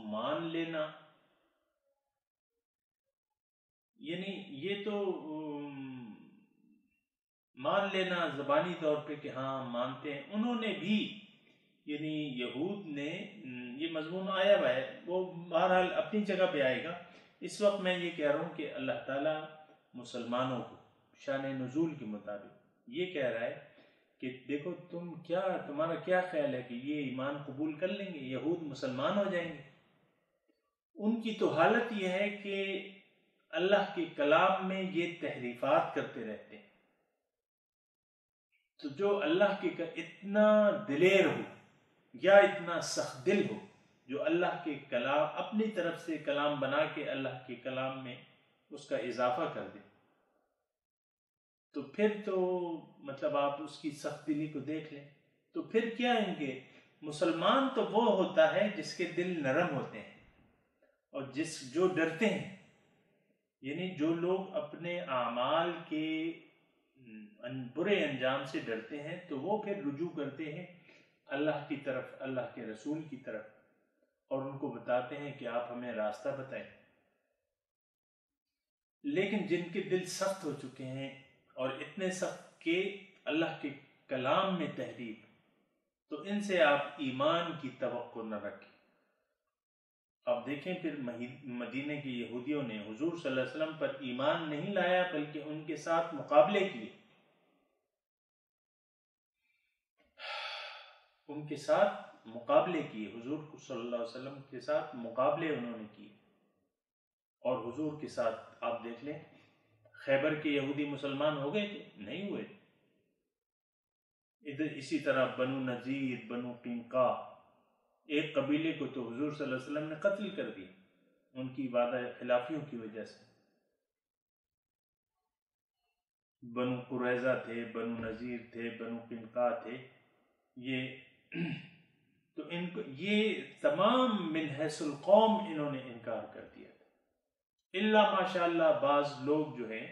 S1: مان لینا یعنی یہ تو مان لینا زبانی طور پہ کہ ہاں مانتے ہیں. انہوں نے بھی یعنی یہود نے یہ مضمون آیا ہوا ہے، وہ بہرحال اپنی جگہ پہ آئے گا. اس وقت میں یہ کہہ رہا ہوں کہ اللہ تعالیٰ مسلمانوں کو شان نزول کے مطابق یہ کہہ رہا ہے کہ دیکھو تمہارا کیا خیال ہے کہ یہ ایمان قبول کر لیں گے، یہود مسلمان ہو جائیں گے. ان کی تو حالت یہ ہے کہ اللہ کے کلام میں یہ تحریفات کرتے رہتے ہیں. تو جو اللہ کے اتنا دلیر ہو یا اتنا سخت دل ہو، جو اللہ کے کلام اپنی طرف سے کلام بنا کے اللہ کے کلام میں اس کا اضافہ کر دے، تو پھر تو مطلب آپ اس کی سخت دلی کو دیکھ لیں. تو پھر کیا ہیں کہ مسلمان تو وہ ہوتا ہے جس کے دل نرم ہوتے ہیں اور جو ڈرتے ہیں. یعنی جو لوگ اپنے اعمال کے برے انجام سے ڈرتے ہیں تو وہ پھر رجوع کرتے ہیں اللہ کی طرف، اللہ کے رسول کی طرف، اور ان کو بتاتے ہیں کہ آپ ہمیں راستہ بتائیں. لیکن جن کے دل سخت ہو چکے ہیں اور اتنے سخت کہ اللہ کے کلام میں تحریف، تو ان سے آپ ایمان کی توقع نہ رکھیں. آپ دیکھیں پھر مدینے کے یہودیوں نے حضور صلی اللہ علیہ وسلم پر ایمان نہیں لایا بلکہ ان کے ساتھ مقابلے کیے. ان کے ساتھ مقابلے کیے، حضور صلی اللہ علیہ وسلم کے ساتھ مقابلے انہوں نے کیے. اور حضور کے ساتھ آپ دیکھ لیں خیبر کے یہودی مسلمان ہو گئے تھے؟ نہیں ہوئے. ادھر اسی طرح بنو نذیر، بنو قینقاع، ایک قبیلے کو تو حضور صلی اللہ علیہ وسلم نے قتل کر دیا ان کی وعدہ خلافیوں کی وجہ سے. بنو قریظہ تھے، بنو نذیر تھے، بنو قینقاع تھے. یہ تو ان کو یہ تمام من حیث القوم انہوں نے انکار کر دیا تھا. اللہ ماشاء اللہ بعض لوگ جو ہیں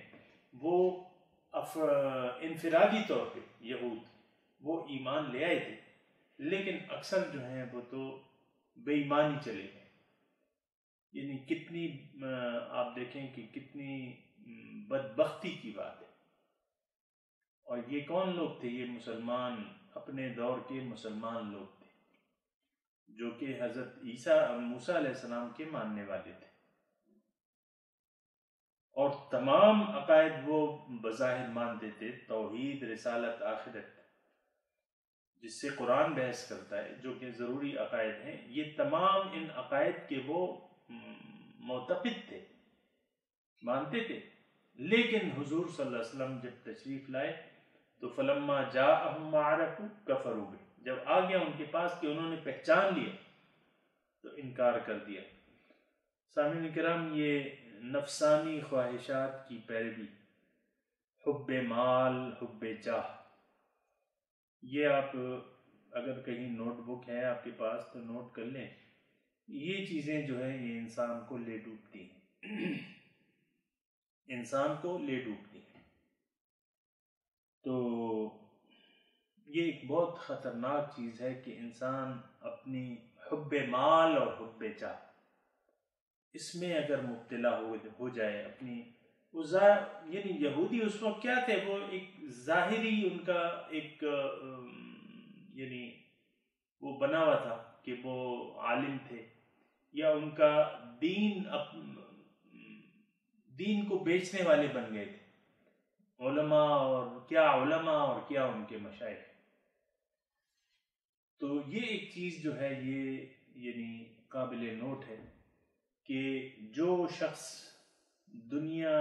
S1: وہ انفرادی طور پہ یہود وہ ایمان لے آئے تھے، لیکن اکثر جو ہیں وہ تو بے ایمانی چلے گئے. یعنی کتنی آپ دیکھیں کہ کتنی بدبختی کی بات ہے. اور یہ کون لوگ تھے؟ یہ مسلمان، اپنے دور کے مسلمان لوگ تھے جو کہ حضرت موسیٰ علیہ السلام کے ماننے والے تھے، اور تمام عقائد وہ بظاہر مانتے تھے. توحید، رسالت، آخرت، جس سے قرآن بحث کرتا ہے، جو کہ ضروری عقائد ہیں، یہ تمام ان عقائد کے وہ معتقد تھے، مانتے تھے. لیکن حضور صلی اللہ علیہ وسلم جب تشریف لائے تو فلما جاءہم ما عرفوا کفروا بہ، جب آ گیا ان کے پاس کہ انہوں نے پہچان لیا تو انکار کر دیا. سامعین کرام، یہ نفسانی خواہشات کی پیروی، حب مال، حب جاہ، یہ آپ اگر کہیں نوٹ بک ہے آپ کے پاس تو نوٹ کر لیں. یہ چیزیں جو ہیں یہ انسان کو لے ڈوبتی ہیں، انسان کو لے ڈوبتی ہیں. تو یہ ایک بہت خطرناک چیز ہے کہ انسان اپنی حب مال اور حب جاہ اس میں اگر مبتلا ہو جائے اپنی یعنی یہودی اس وقت کیا تھے؟ وہ ایک ظاہری ان کا ایک یعنی وہ بنا ہوا تھا کہ وہ عالم تھے، یا ان کا دین کو بیچنے والے بن گئے تھے. علماء اور کیا ان کے مشائخ. تو یہ ایک چیز جو ہے یہ یعنی قابل نوٹ ہے کہ جو شخص دنیا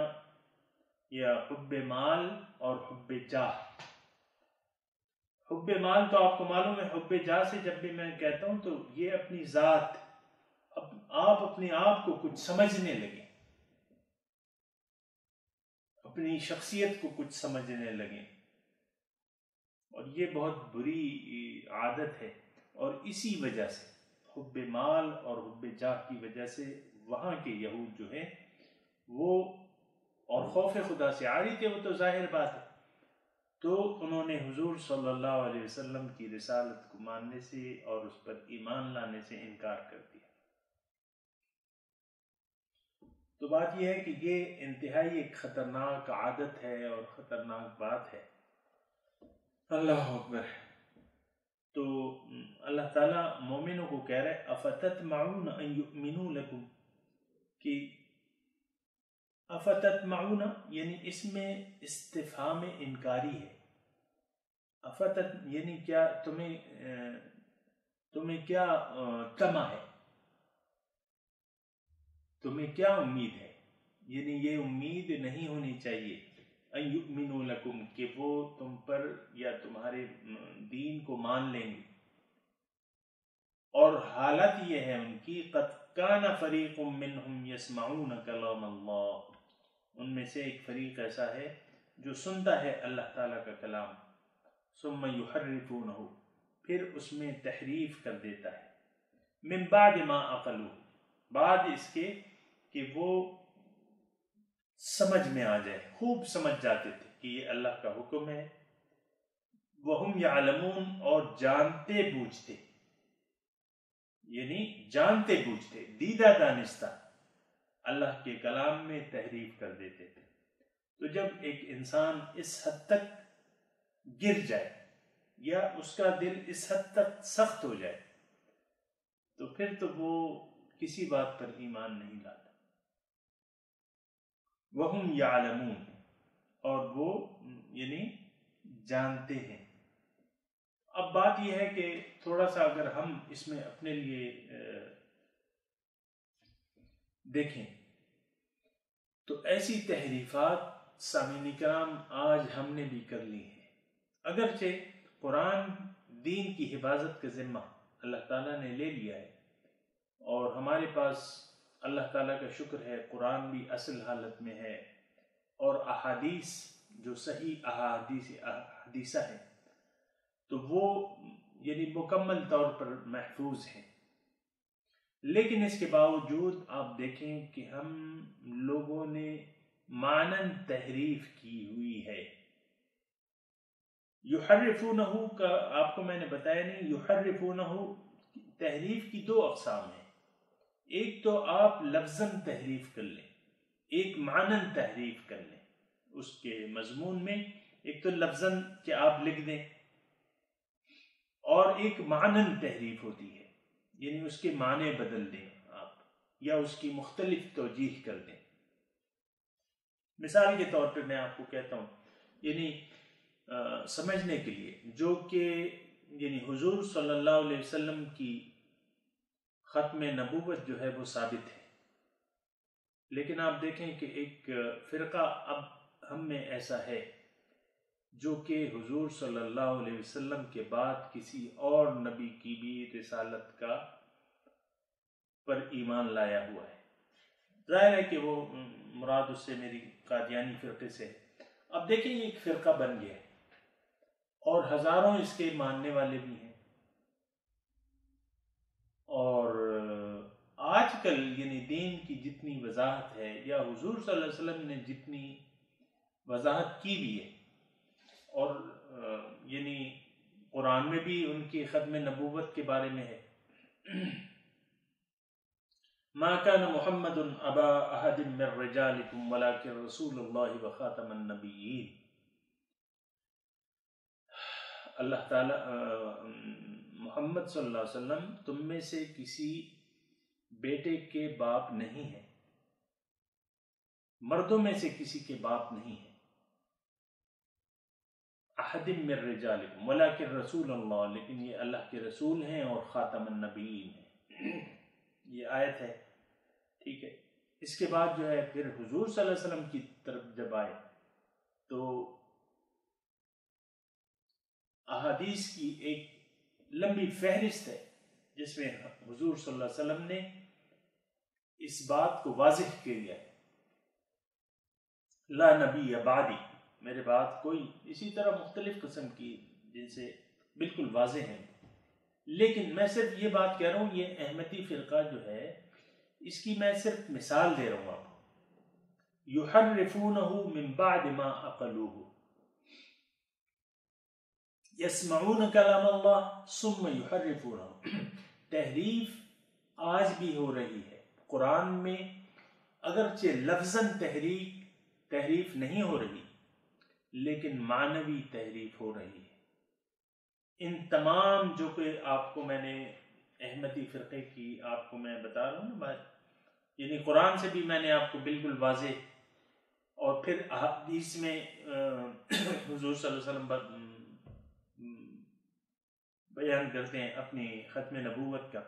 S1: یا حب مال اور حب جاہ، حب مال تو آپ کو معلوم ہے، حب جاہ سے جب بھی میں کہتا ہوں تو یہ اپنی ذات، آپ اپنے آپ کو کچھ سمجھنے لگیں، اپنی شخصیت کو کچھ سمجھنے لگیں، اور یہ بہت بری عادت ہے، اور اسی وجہ سے حب مال اور حب جاہ کی وجہ سے وہاں کے یہود جو ہیں وہ، اور خوف خدا سے عاری تھے وہ تو ظاہر بات ہے، تو انہوں نے حضور صلی اللہ علیہ وسلم کی رسالت کو ماننے سے اور اس پر ایمان لانے سے انکار کر دیا۔ تو بات یہ ہے کہ یہ انتہائی ایک خطرناک عادت ہے اور خطرناک بات ہے۔ اللہ اکبر۔ تو اللہ تعالیٰ مومنوں کو کہہ رہے افتطمعون ان یؤمنوا لکم، کہ افتطمعون یعنی اس میں استفہام انکاری ہے، یعنی کیا تمہیں کیا طمع ہے، تمہیں کیا امید ہے، یعنی یہ امید نہیں ہونی چاہیے ان یؤمنوا لکم کہ وہ تم پر یا تمہارے دین کو مان لیں گے، اور حالت یہ ہے ان کی قد کان فریق منہم یسمعون کلام اللہ، ان میں سے ایک فریق ایسا ہے جو سنتا ہے اللہ تعالیٰ کا کلام، ثم یحرفونہ پھر اس میں تحریف کر دیتا ہے، من بعد ما عقلوہ بعد اس کے کہ وہ سمجھ میں آ جائے، خوب سمجھ جاتے تھے کہ یہ اللہ کا حکم ہے، وہم یعلمون اور جانتے بوجھتے، یعنی جانتے بوجھتے دیدہ دانستہ اللہ کے کلام میں تحریف کر دیتے تھے۔ تو جب ایک انسان اس حد تک گر جائے یا اس کا دل اس حد تک سخت ہو جائے تو پھر تو وہ کسی بات پر ایمان نہیں لاتا۔ وہم یعلمون اور وہ یعنی جانتے ہیں۔ اب بات یہ ہے کہ تھوڑا سا اگر ہم اس میں اپنے لیے دیکھیں تو ایسی تحریفات سامعین کرام آج ہم نے بھی کر لی ہیں، اگرچہ قرآن دین کی حفاظت کا ذمہ اللہ تعالیٰ نے لے لیا ہے، اور ہمارے پاس اللہ تعالیٰ کا شکر ہے قرآن بھی اصل حالت میں ہے، اور احادیث جو صحیح حدیثہ ہیں تو وہ یعنی مکمل طور پر محفوظ ہیں، لیکن اس کے باوجود آپ دیکھیں کہ ہم لوگوں نے معنن تحریف کی ہوئی ہے۔ یحرفونہ کا آپ کو میں نے بتایا نہیں، یحرفونہ تحریف کی دو اقسام ہیں، ایک تو آپ لفظاً تحریف کر لیں، ایک معنن تحریف کر لیں اس کے مضمون میں، ایک تو لفظاً کہ آپ لکھ دیں، اور ایک معنن تحریف ہوتی ہے یعنی اس کے معنی بدل دیں آپ یا اس کی مختلف توجیہ کر دیں۔ مثال کے طور پر میں آپ کو کہتا ہوں، یعنی سمجھنے کے لیے، جو کہ یعنی حضور صلی اللہ علیہ وسلم کی ختم نبوت جو ہے وہ ثابت ہے، لیکن آپ دیکھیں کہ ایک فرقہ اب ہم میں ایسا ہے جو کہ حضور صلی اللہ علیہ وسلم کے بعد کسی اور نبی کی بھی رسالت کا پر ایمان لایا ہوا ہے۔ ظاہر ہے کہ وہ مراد اس سے میری قادیانی فرقے سے، اب دیکھیں یہ ایک فرقہ بن گیا ہے اور ہزاروں اس کے ماننے والے بھی ہیں، اور آج کل یعنی دین کی جتنی وضاحت ہے یا حضور صلی اللہ علیہ وسلم نے جتنی وضاحت کی بھی ہے، اور یعنی قرآن میں بھی ان کی ختم نبوت کے بارے میں ہے، ما كان محمد ابا احد من رجالكم ولكن رسول الله وخاتم النبیین، اللہ تعالی محمد صلی اللہ علیہ وسلم تم میں سے کسی بیٹے کے باپ نہیں ہے، مردوں میں سے کسی کے باپ نہیں ہے، احد من رجالکم ولکن رسول اللہ، لیکن یہ اللہ کے رسول ہیں اور خاتم النبیین ہیں. یہ آیت ہے. ٹھیک ہے. اس کے بعد جو ہے پھر حضور صلی اللہ علیہ وسلم کی طرف جب آئے تو احادیث کی ایک لمبی فہرست ہے جس میں حضور صلی اللہ علیہ وسلم نے اس بات کو واضح کیا ہے، لا نبی بعدی، میرے بعد کوئی. اسی طرح مختلف قسم کی جن سے بالکل واضح ہیں. لیکن میں صرف یہ بات کہہ رہا ہوں، یہ احمدی فرقہ جو ہے اس کی میں صرف مثال دے رہا ہوں آپ کو. یحرفونہ من بعد ما عقلوہ، یسمعون کلام اللہ ثم یحرفونہ. تحریف آج بھی ہو رہی ہے قرآن میں، اگرچہ لفظاً تحریف نہیں ہو رہی لیکن معنوی تحریف ہو رہی ہے. ان تمام جو کہ آپ کو میں نے احمدی فرقے کی آپ کو میں بتا رہا ہوں نا بات، یعنی قرآن سے بھی میں نے آپ کو بالکل واضح، اور پھر احادیث میں حضور صلی اللہ علیہ وسلم بیان کرتے ہیں اپنی ختم نبوت کا،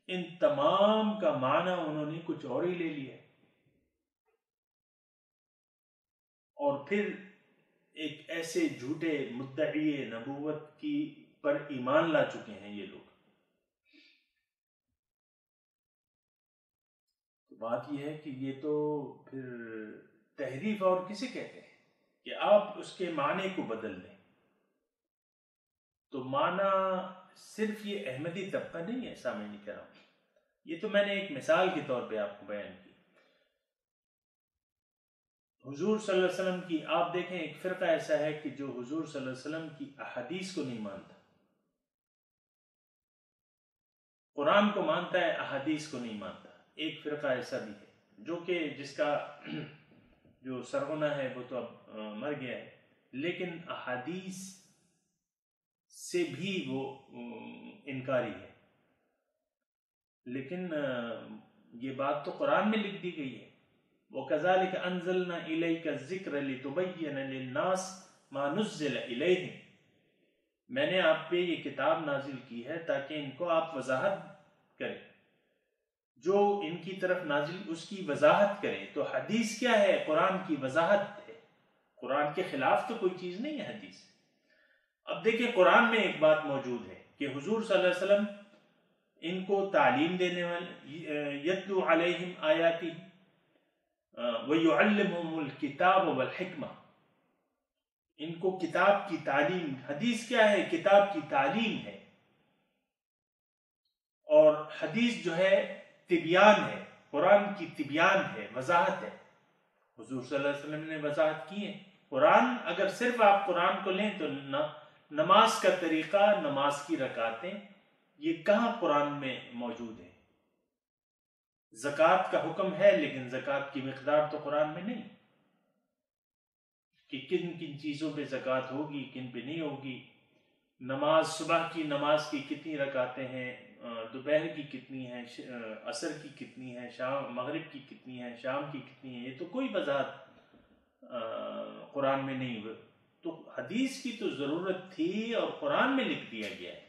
S1: ان تمام کا معنی انہوں نے کچھ اور ہی لے لیا اور پھر ایک ایسے جھوٹے مدعی نبوت کی پر ایمان لا چکے ہیں یہ لوگ. تو بات یہ ہے کہ یہ تو پھر تحریف اور کسے کہتے ہیں کہ آپ اس کے معنی کو بدل دیں. تو معنی صرف یہ احمدی طبقہ نہیں ہے، سامنے کہہ رہا ہوں، یہ تو میں نے ایک مثال کے طور پہ آپ کو بیان کی. حضور صلی اللہ علیہ وسلم کی آپ دیکھیں ایک فرقہ ایسا ہے کہ جو حضور صلی اللہ علیہ وسلم کی احادیث کو نہیں مانتا، قرآن کو مانتا ہے، احادیث کو نہیں مانتا. ایک فرقہ ایسا بھی ہے جو کہ جس کا جو سرغنہ ہے وہ تو اب مر گیا ہے، لیکن احادیث سے بھی وہ انکاری ہے. لیکن یہ بات تو قرآن میں لکھ دی گئی ہے، وَكَذَلِكَ أَنزَلْنَا إِلَيْكَ الذِّكْرَ لِتُبَيِّنَ لِلنَّاسِ مَا نُزِّلَ إِلَيْهِمْ. میں نے آپ پہ یہ کتاب نازل کی ہے تاکہ ان کو آپ وضاحت کریں، جو ان کی طرف نازل اس کی وضاحت کریں. تو حدیث کیا ہے؟ قرآن کی وضاحت ہے. قرآن کے خلاف تو کوئی چیز نہیں ہے حدیث. اب دیکھیں قرآن میں ایک بات موجود ہے کہ حضور صلی اللہ علیہ وسلم ان کو تعلیم دینے والے، یتلو علیہم آیاتی وَيُعَلِّمُهُمُ الْكِتَابَ وَالْحِکْمَةَ، ان کو کتاب کی تعلیم. حدیث کیا ہے؟ کتاب کی تعلیم ہے، اور حدیث جو ہے تبیان ہے، قرآن کی تبیان ہے، وضاحت ہے. حضور صلی اللہ علیہ وسلم نے وضاحت کی ہے. قرآن اگر صرف آپ قرآن کو لیں تو نماز کا طریقہ، نماز کی رکعتیں، یہ کہاں قرآن میں موجود ہے؟ زکوٰۃ کا حکم ہے لیکن زکوٰۃ کی مقدار تو قرآن میں نہیں کہ کن کن چیزوں پہ زکوٰۃ ہوگی، کن پہ نہیں ہوگی. نماز، صبح کی نماز کی کتنی رکعتیں ہیں، دوپہر کی کتنی ہیں، عصر کی کتنی ہیں، شام مغرب کی کتنی ہیں، شام کی کتنی ہیں، یہ تو کوئی وضاحت قرآن میں نہیں ہوئی. تو حدیث کی تو ضرورت تھی اور قرآن میں لکھ دیا گیا ہے.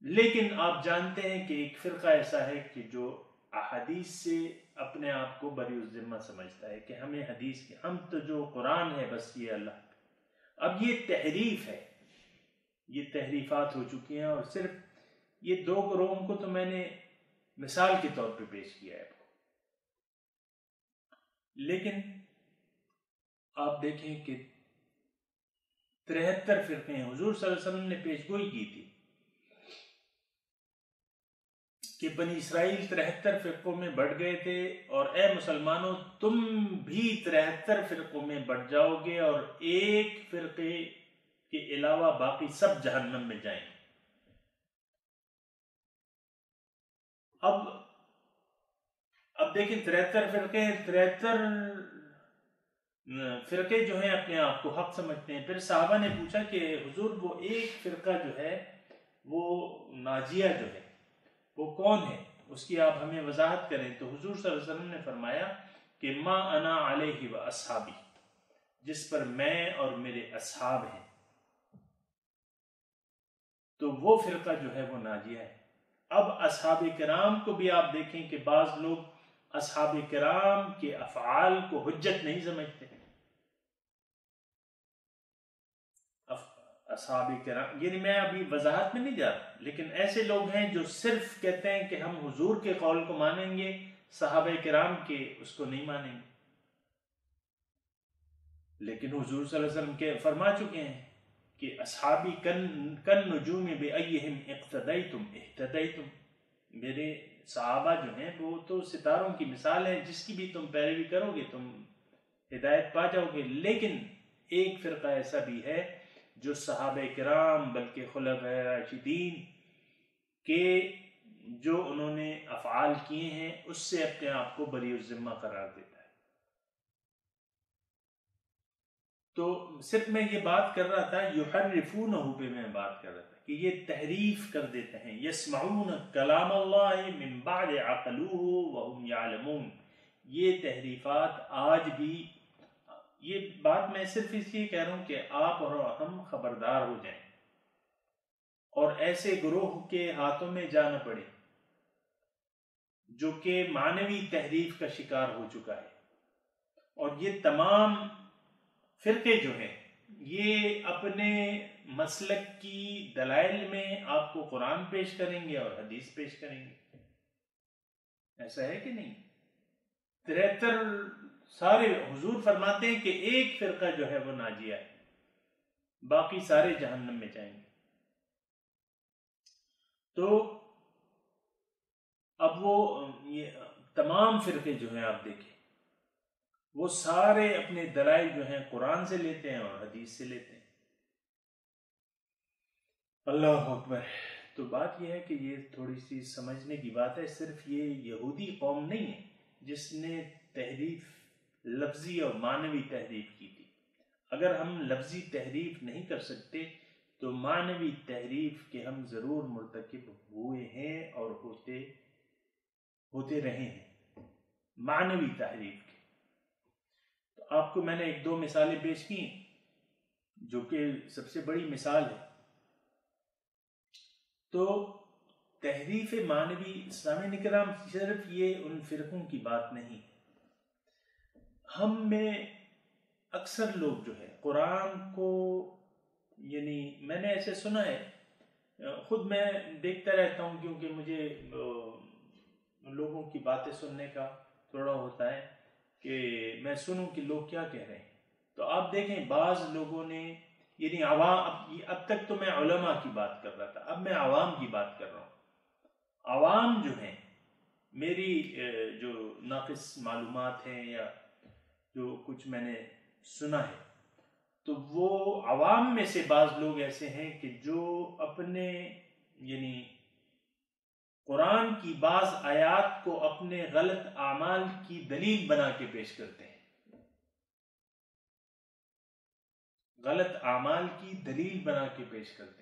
S1: لیکن آپ جانتے ہیں کہ ایک فرقہ ایسا ہے کہ جو احادیث سے اپنے آپ کو بری الذمہ سمجھتا ہے کہ ہمیں حدیث کی، ہم تو جو قرآن ہے بس یہ اللہ. اب یہ تحریف ہے، یہ تحریفات ہو چکی ہیں، اور صرف یہ دو گروہوں کو تو میں نے مثال کے طور پہ پیش کیا ہے آپ کو. لیکن آپ دیکھیں کہ 73 فرقے ہیں. حضور صلی اللہ علیہ وسلم نے پیش گوئی کی تھی کہ بنی اسرائیل 73 فرقوں میں بٹ گئے تھے، اور اے مسلمانوں تم بھی 73 فرقوں میں بٹ جاؤ گے، اور ایک فرقے کے علاوہ باقی سب جہنم میں جائیں گے. اب دیکھیں 73 فرقے، 73 فرقے جو ہیں اپنے آپ کو حق سمجھتے ہیں. پھر صحابہ نے پوچھا کہ حضور وہ ایک فرقہ جو ہے وہ ناجیہ جو ہے وہ کون ہے، اس کی آپ ہمیں وضاحت کریں. تو حضور صلی اللہ علیہ وسلم نے فرمایا کہ ما انا علیہ و اصحابی، جس پر میں اور میرے اصحاب ہیں، تو وہ فرقہ جو ہے وہ ناجیہ ہے۔ اب اصحاب کرام کو بھی آپ دیکھیں کہ بعض لوگ اصحاب کرام کے افعال کو حجت نہیں سمجھتے۔ اصحاب کرام یعنی میں ابھی وضاحت میں نہیں جا رہا، لیکن ایسے لوگ ہیں جو صرف کہتے ہیں کہ ہم حضور کے قول کو مانیں گے، صحابہ کرام کے اس کو نہیں مانیں گے۔ لیکن حضور صلی اللہ علیہ وسلم کے فرما چکے ہیں کہ اصحابی کن نجوم بأیہم اقتدیتم اہتدیتم، میرے صحابہ جو ہیں وہ تو ستاروں کی مثال ہے، جس کی بھی تم پیروی کرو گے تم ہدایت پا جاؤ گے۔ لیکن ایک فرقہ ایسا بھی ہے جو صحابہ کرام بلکہ خلفاء راشدین کے جو انہوں نے افعال کیے ہیں اس سے اپنے آپ کو بری الذمہ قرار دیتا ہے۔ تو صرف میں یہ بات کر رہا تھا، یحرفونہ پہ میں بات کر رہا تھا کہ یہ تحریف کر دیتے ہیں، یسمعون کلام اللہ من بعد عقلوہ وهم یعلمون۔ یہ تحریفات آج بھی، یہ بات میں صرف اس لیے کہہ رہا ہوں کہ آپ اور ہم خبردار ہو جائیں اور ایسے گروہ کے ہاتھوں میں جا نہ پڑے جو کہ معنوی تحریف کا شکار ہو چکا ہے۔ اور یہ تمام فرقے جو ہیں یہ اپنے مسلک کی دلائل میں آپ کو قرآن پیش کریں گے اور حدیث پیش کریں گے، ایسا ہے کہ نہیں؟ 73 سارے حضور فرماتے ہیں کہ ایک فرقہ جو ہے وہ ناجیہ ہے، باقی سارے جہنم میں جائیں گے۔ تو اب وہ یہ تمام فرقے جو ہیں آپ دیکھیں وہ سارے اپنے دلائل جو ہیں قرآن سے لیتے ہیں اور حدیث سے لیتے ہیں۔ اللہ اکبر۔ تو بات یہ ہے کہ یہ تھوڑی سی سمجھنے کی بات ہے، صرف یہ یہودی قوم نہیں ہے جس نے تحریف لفظی اور معنوی تحریف کی تھی۔ اگر ہم لفظی تحریف نہیں کر سکتے تو معنوی تحریف کے ہم ضرور مرتکب ہوئے ہیں اور ہوتے رہے ہیں، معنوی تحریف کے۔ تو آپ کو میں نے ایک دو مثالیں پیش کی جو کہ سب سے بڑی مثال ہے۔ تو تحریف معنوی اسلامی کرام صرف یہ ان فرقوں کی بات نہیں، ہم میں اکثر لوگ جو ہے قرآن کو، یعنی میں نے ایسے سنا ہے، خود میں دیکھتا رہتا ہوں کیونکہ مجھے لوگوں کی باتیں سننے کا تھوڑا ہوتا ہے کہ میں سنوں کہ لوگ کیا کہہ رہے ہیں۔ تو آپ دیکھیں بعض لوگوں نے، یعنی عوام، اب تک تو میں علماء کی بات کر رہا تھا، اب میں عوام کی بات کر رہا ہوں۔ عوام جو ہیں، میری جو ناقص معلومات ہیں یا جو کچھ میں نے سنا ہے، تو وہ عوام میں سے بعض لوگ ایسے ہیں کہ جو اپنے یعنی قرآن کی بعض آیات کو اپنے غلط اعمال کی دلیل بنا کے پیش کرتے ہیں، غلط اعمال کی دلیل بنا کے پیش کرتے ہیں۔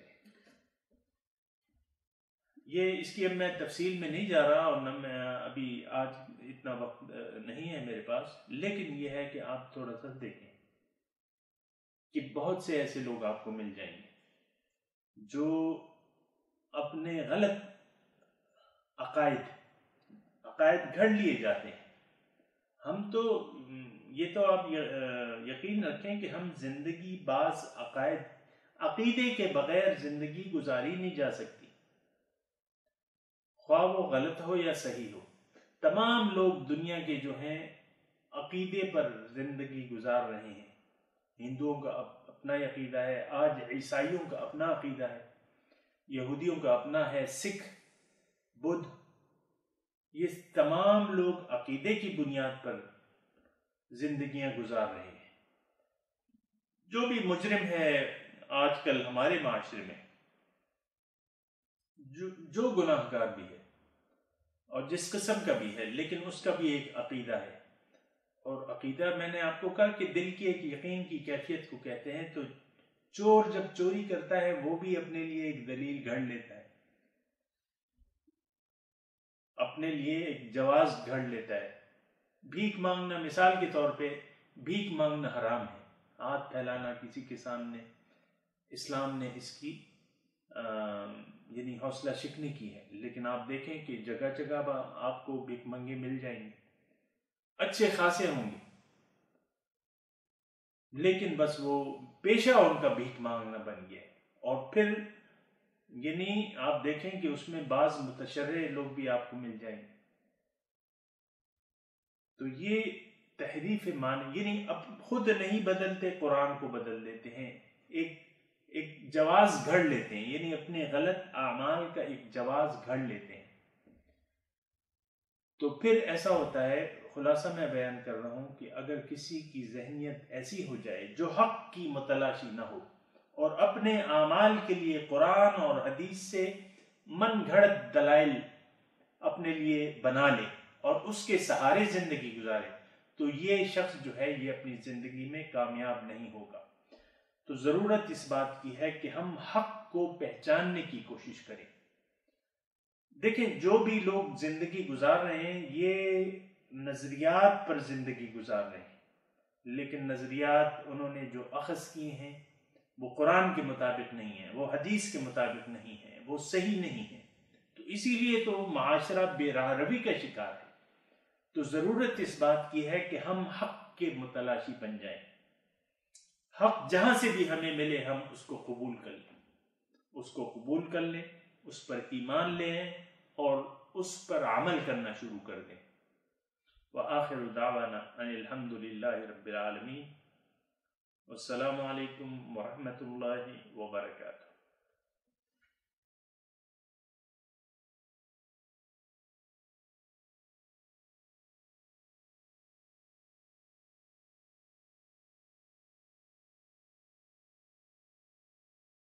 S1: یہ اس کی اب میں تفصیل میں نہیں جا رہا اور نہ میں ابھی آج اتنا وقت نہیں ہے میرے پاس، لیکن یہ ہے کہ آپ تھوڑا سا دیکھیں کہ بہت سے ایسے لوگ آپ کو مل جائیں گے جو اپنے غلط عقائد گھڑ لیے جاتے ہیں۔ ہم تو یہ تو آپ یقین رکھیں کہ ہم زندگی بعض عقیدے کے بغیر زندگی گزاری نہیں جا سکتی، خواہ وہ غلط ہو یا صحیح ہو۔ تمام لوگ دنیا کے جو ہیں عقیدے پر زندگی گزار رہے ہیں۔ ہندوؤں کا اپنا عقیدہ ہے، آج عیسائیوں کا اپنا عقیدہ ہے، یہودیوں کا اپنا ہے، سکھ، بدھ، یہ تمام لوگ عقیدے کی بنیاد پر زندگیاں گزار رہے ہیں۔ جو بھی مجرم ہے آج کل ہمارے معاشرے میں، جو گناہ گار بھی ہے اور جس قسم کا بھی ہے، لیکن اس کا بھی ایک عقیدہ ہے، اور عقیدہ میں نے آپ کو کہا کہ دل کی ایک یقین کی کیفیت کو کہتے ہیں۔ تو چور جب چوری کرتا ہے وہ بھی اپنے لیے ایک دلیل گھڑ لیتا ہے، اپنے لیے ایک جواز گھڑ لیتا ہے۔ بھیک مانگنا، مثال کے طور پہ بھیک مانگنا حرام ہے، ہاتھ پھیلانا کسی کے سامنے، اسلام نے اس کی یعنی حوصلہ شکنی کی ہے. لیکن آپ دیکھیں کہ جگہ جگہ آپ کو بھیک منگے مل جائیں گے، اچھے خاصے ہوں گے، لیکن بس وہ پیشہ ان کا بھیک مانگنا بن گیا ہے. اور پھر یعنی آپ دیکھیں کہ اس میں بعض متشرع لوگ بھی آپ کو مل جائیں گے. تو یہ تحریف معنی، یعنی اب خود نہیں بدلتے، قرآن کو بدل دیتے ہیں، ایک جواز گھڑ لیتے ہیں، یعنی اپنے غلط اعمال کا ایک جواز گھڑ لیتے ہیں. تو پھر ایسا ہوتا ہے، خلاصہ میں بیان کر رہا ہوں کہ اگر کسی کی ذہنیت ایسی ہو جائے جو حق کی متلاشی نہ ہو اور اپنے اعمال کے لیے قرآن اور حدیث سے من گھڑت دلائل اپنے لیے بنا لے اور اس کے سہارے زندگی گزارے، تو یہ شخص جو ہے یہ اپنی زندگی میں کامیاب نہیں ہوگا. تو ضرورت اس بات کی ہے کہ ہم حق کو پہچاننے کی کوشش کریں. دیکھیں جو بھی لوگ زندگی گزار رہے ہیں یہ نظریات پر زندگی گزار رہے ہیں، لیکن نظریات انہوں نے جو اخذ کیے ہیں وہ قرآن کے مطابق نہیں ہیں، وہ حدیث کے مطابق نہیں ہیں، وہ صحیح نہیں ہیں. تو اسی لیے تو معاشرہ بے راہ روی کا شکار ہے. تو ضرورت اس بات کی ہے کہ ہم حق کے متلاشی بن جائیں. حق جہاں سے بھی ہمیں ملے ہم اس کو قبول کر لیں، اس کو قبول کر لیں، اس پر ایمان لیں اور اس پر عمل کرنا شروع کر دیں. وآخر دعوانا ان الحمد للہ رب العالمین. والسلام علیکم ورحمۃ اللہ وبرکاتہ.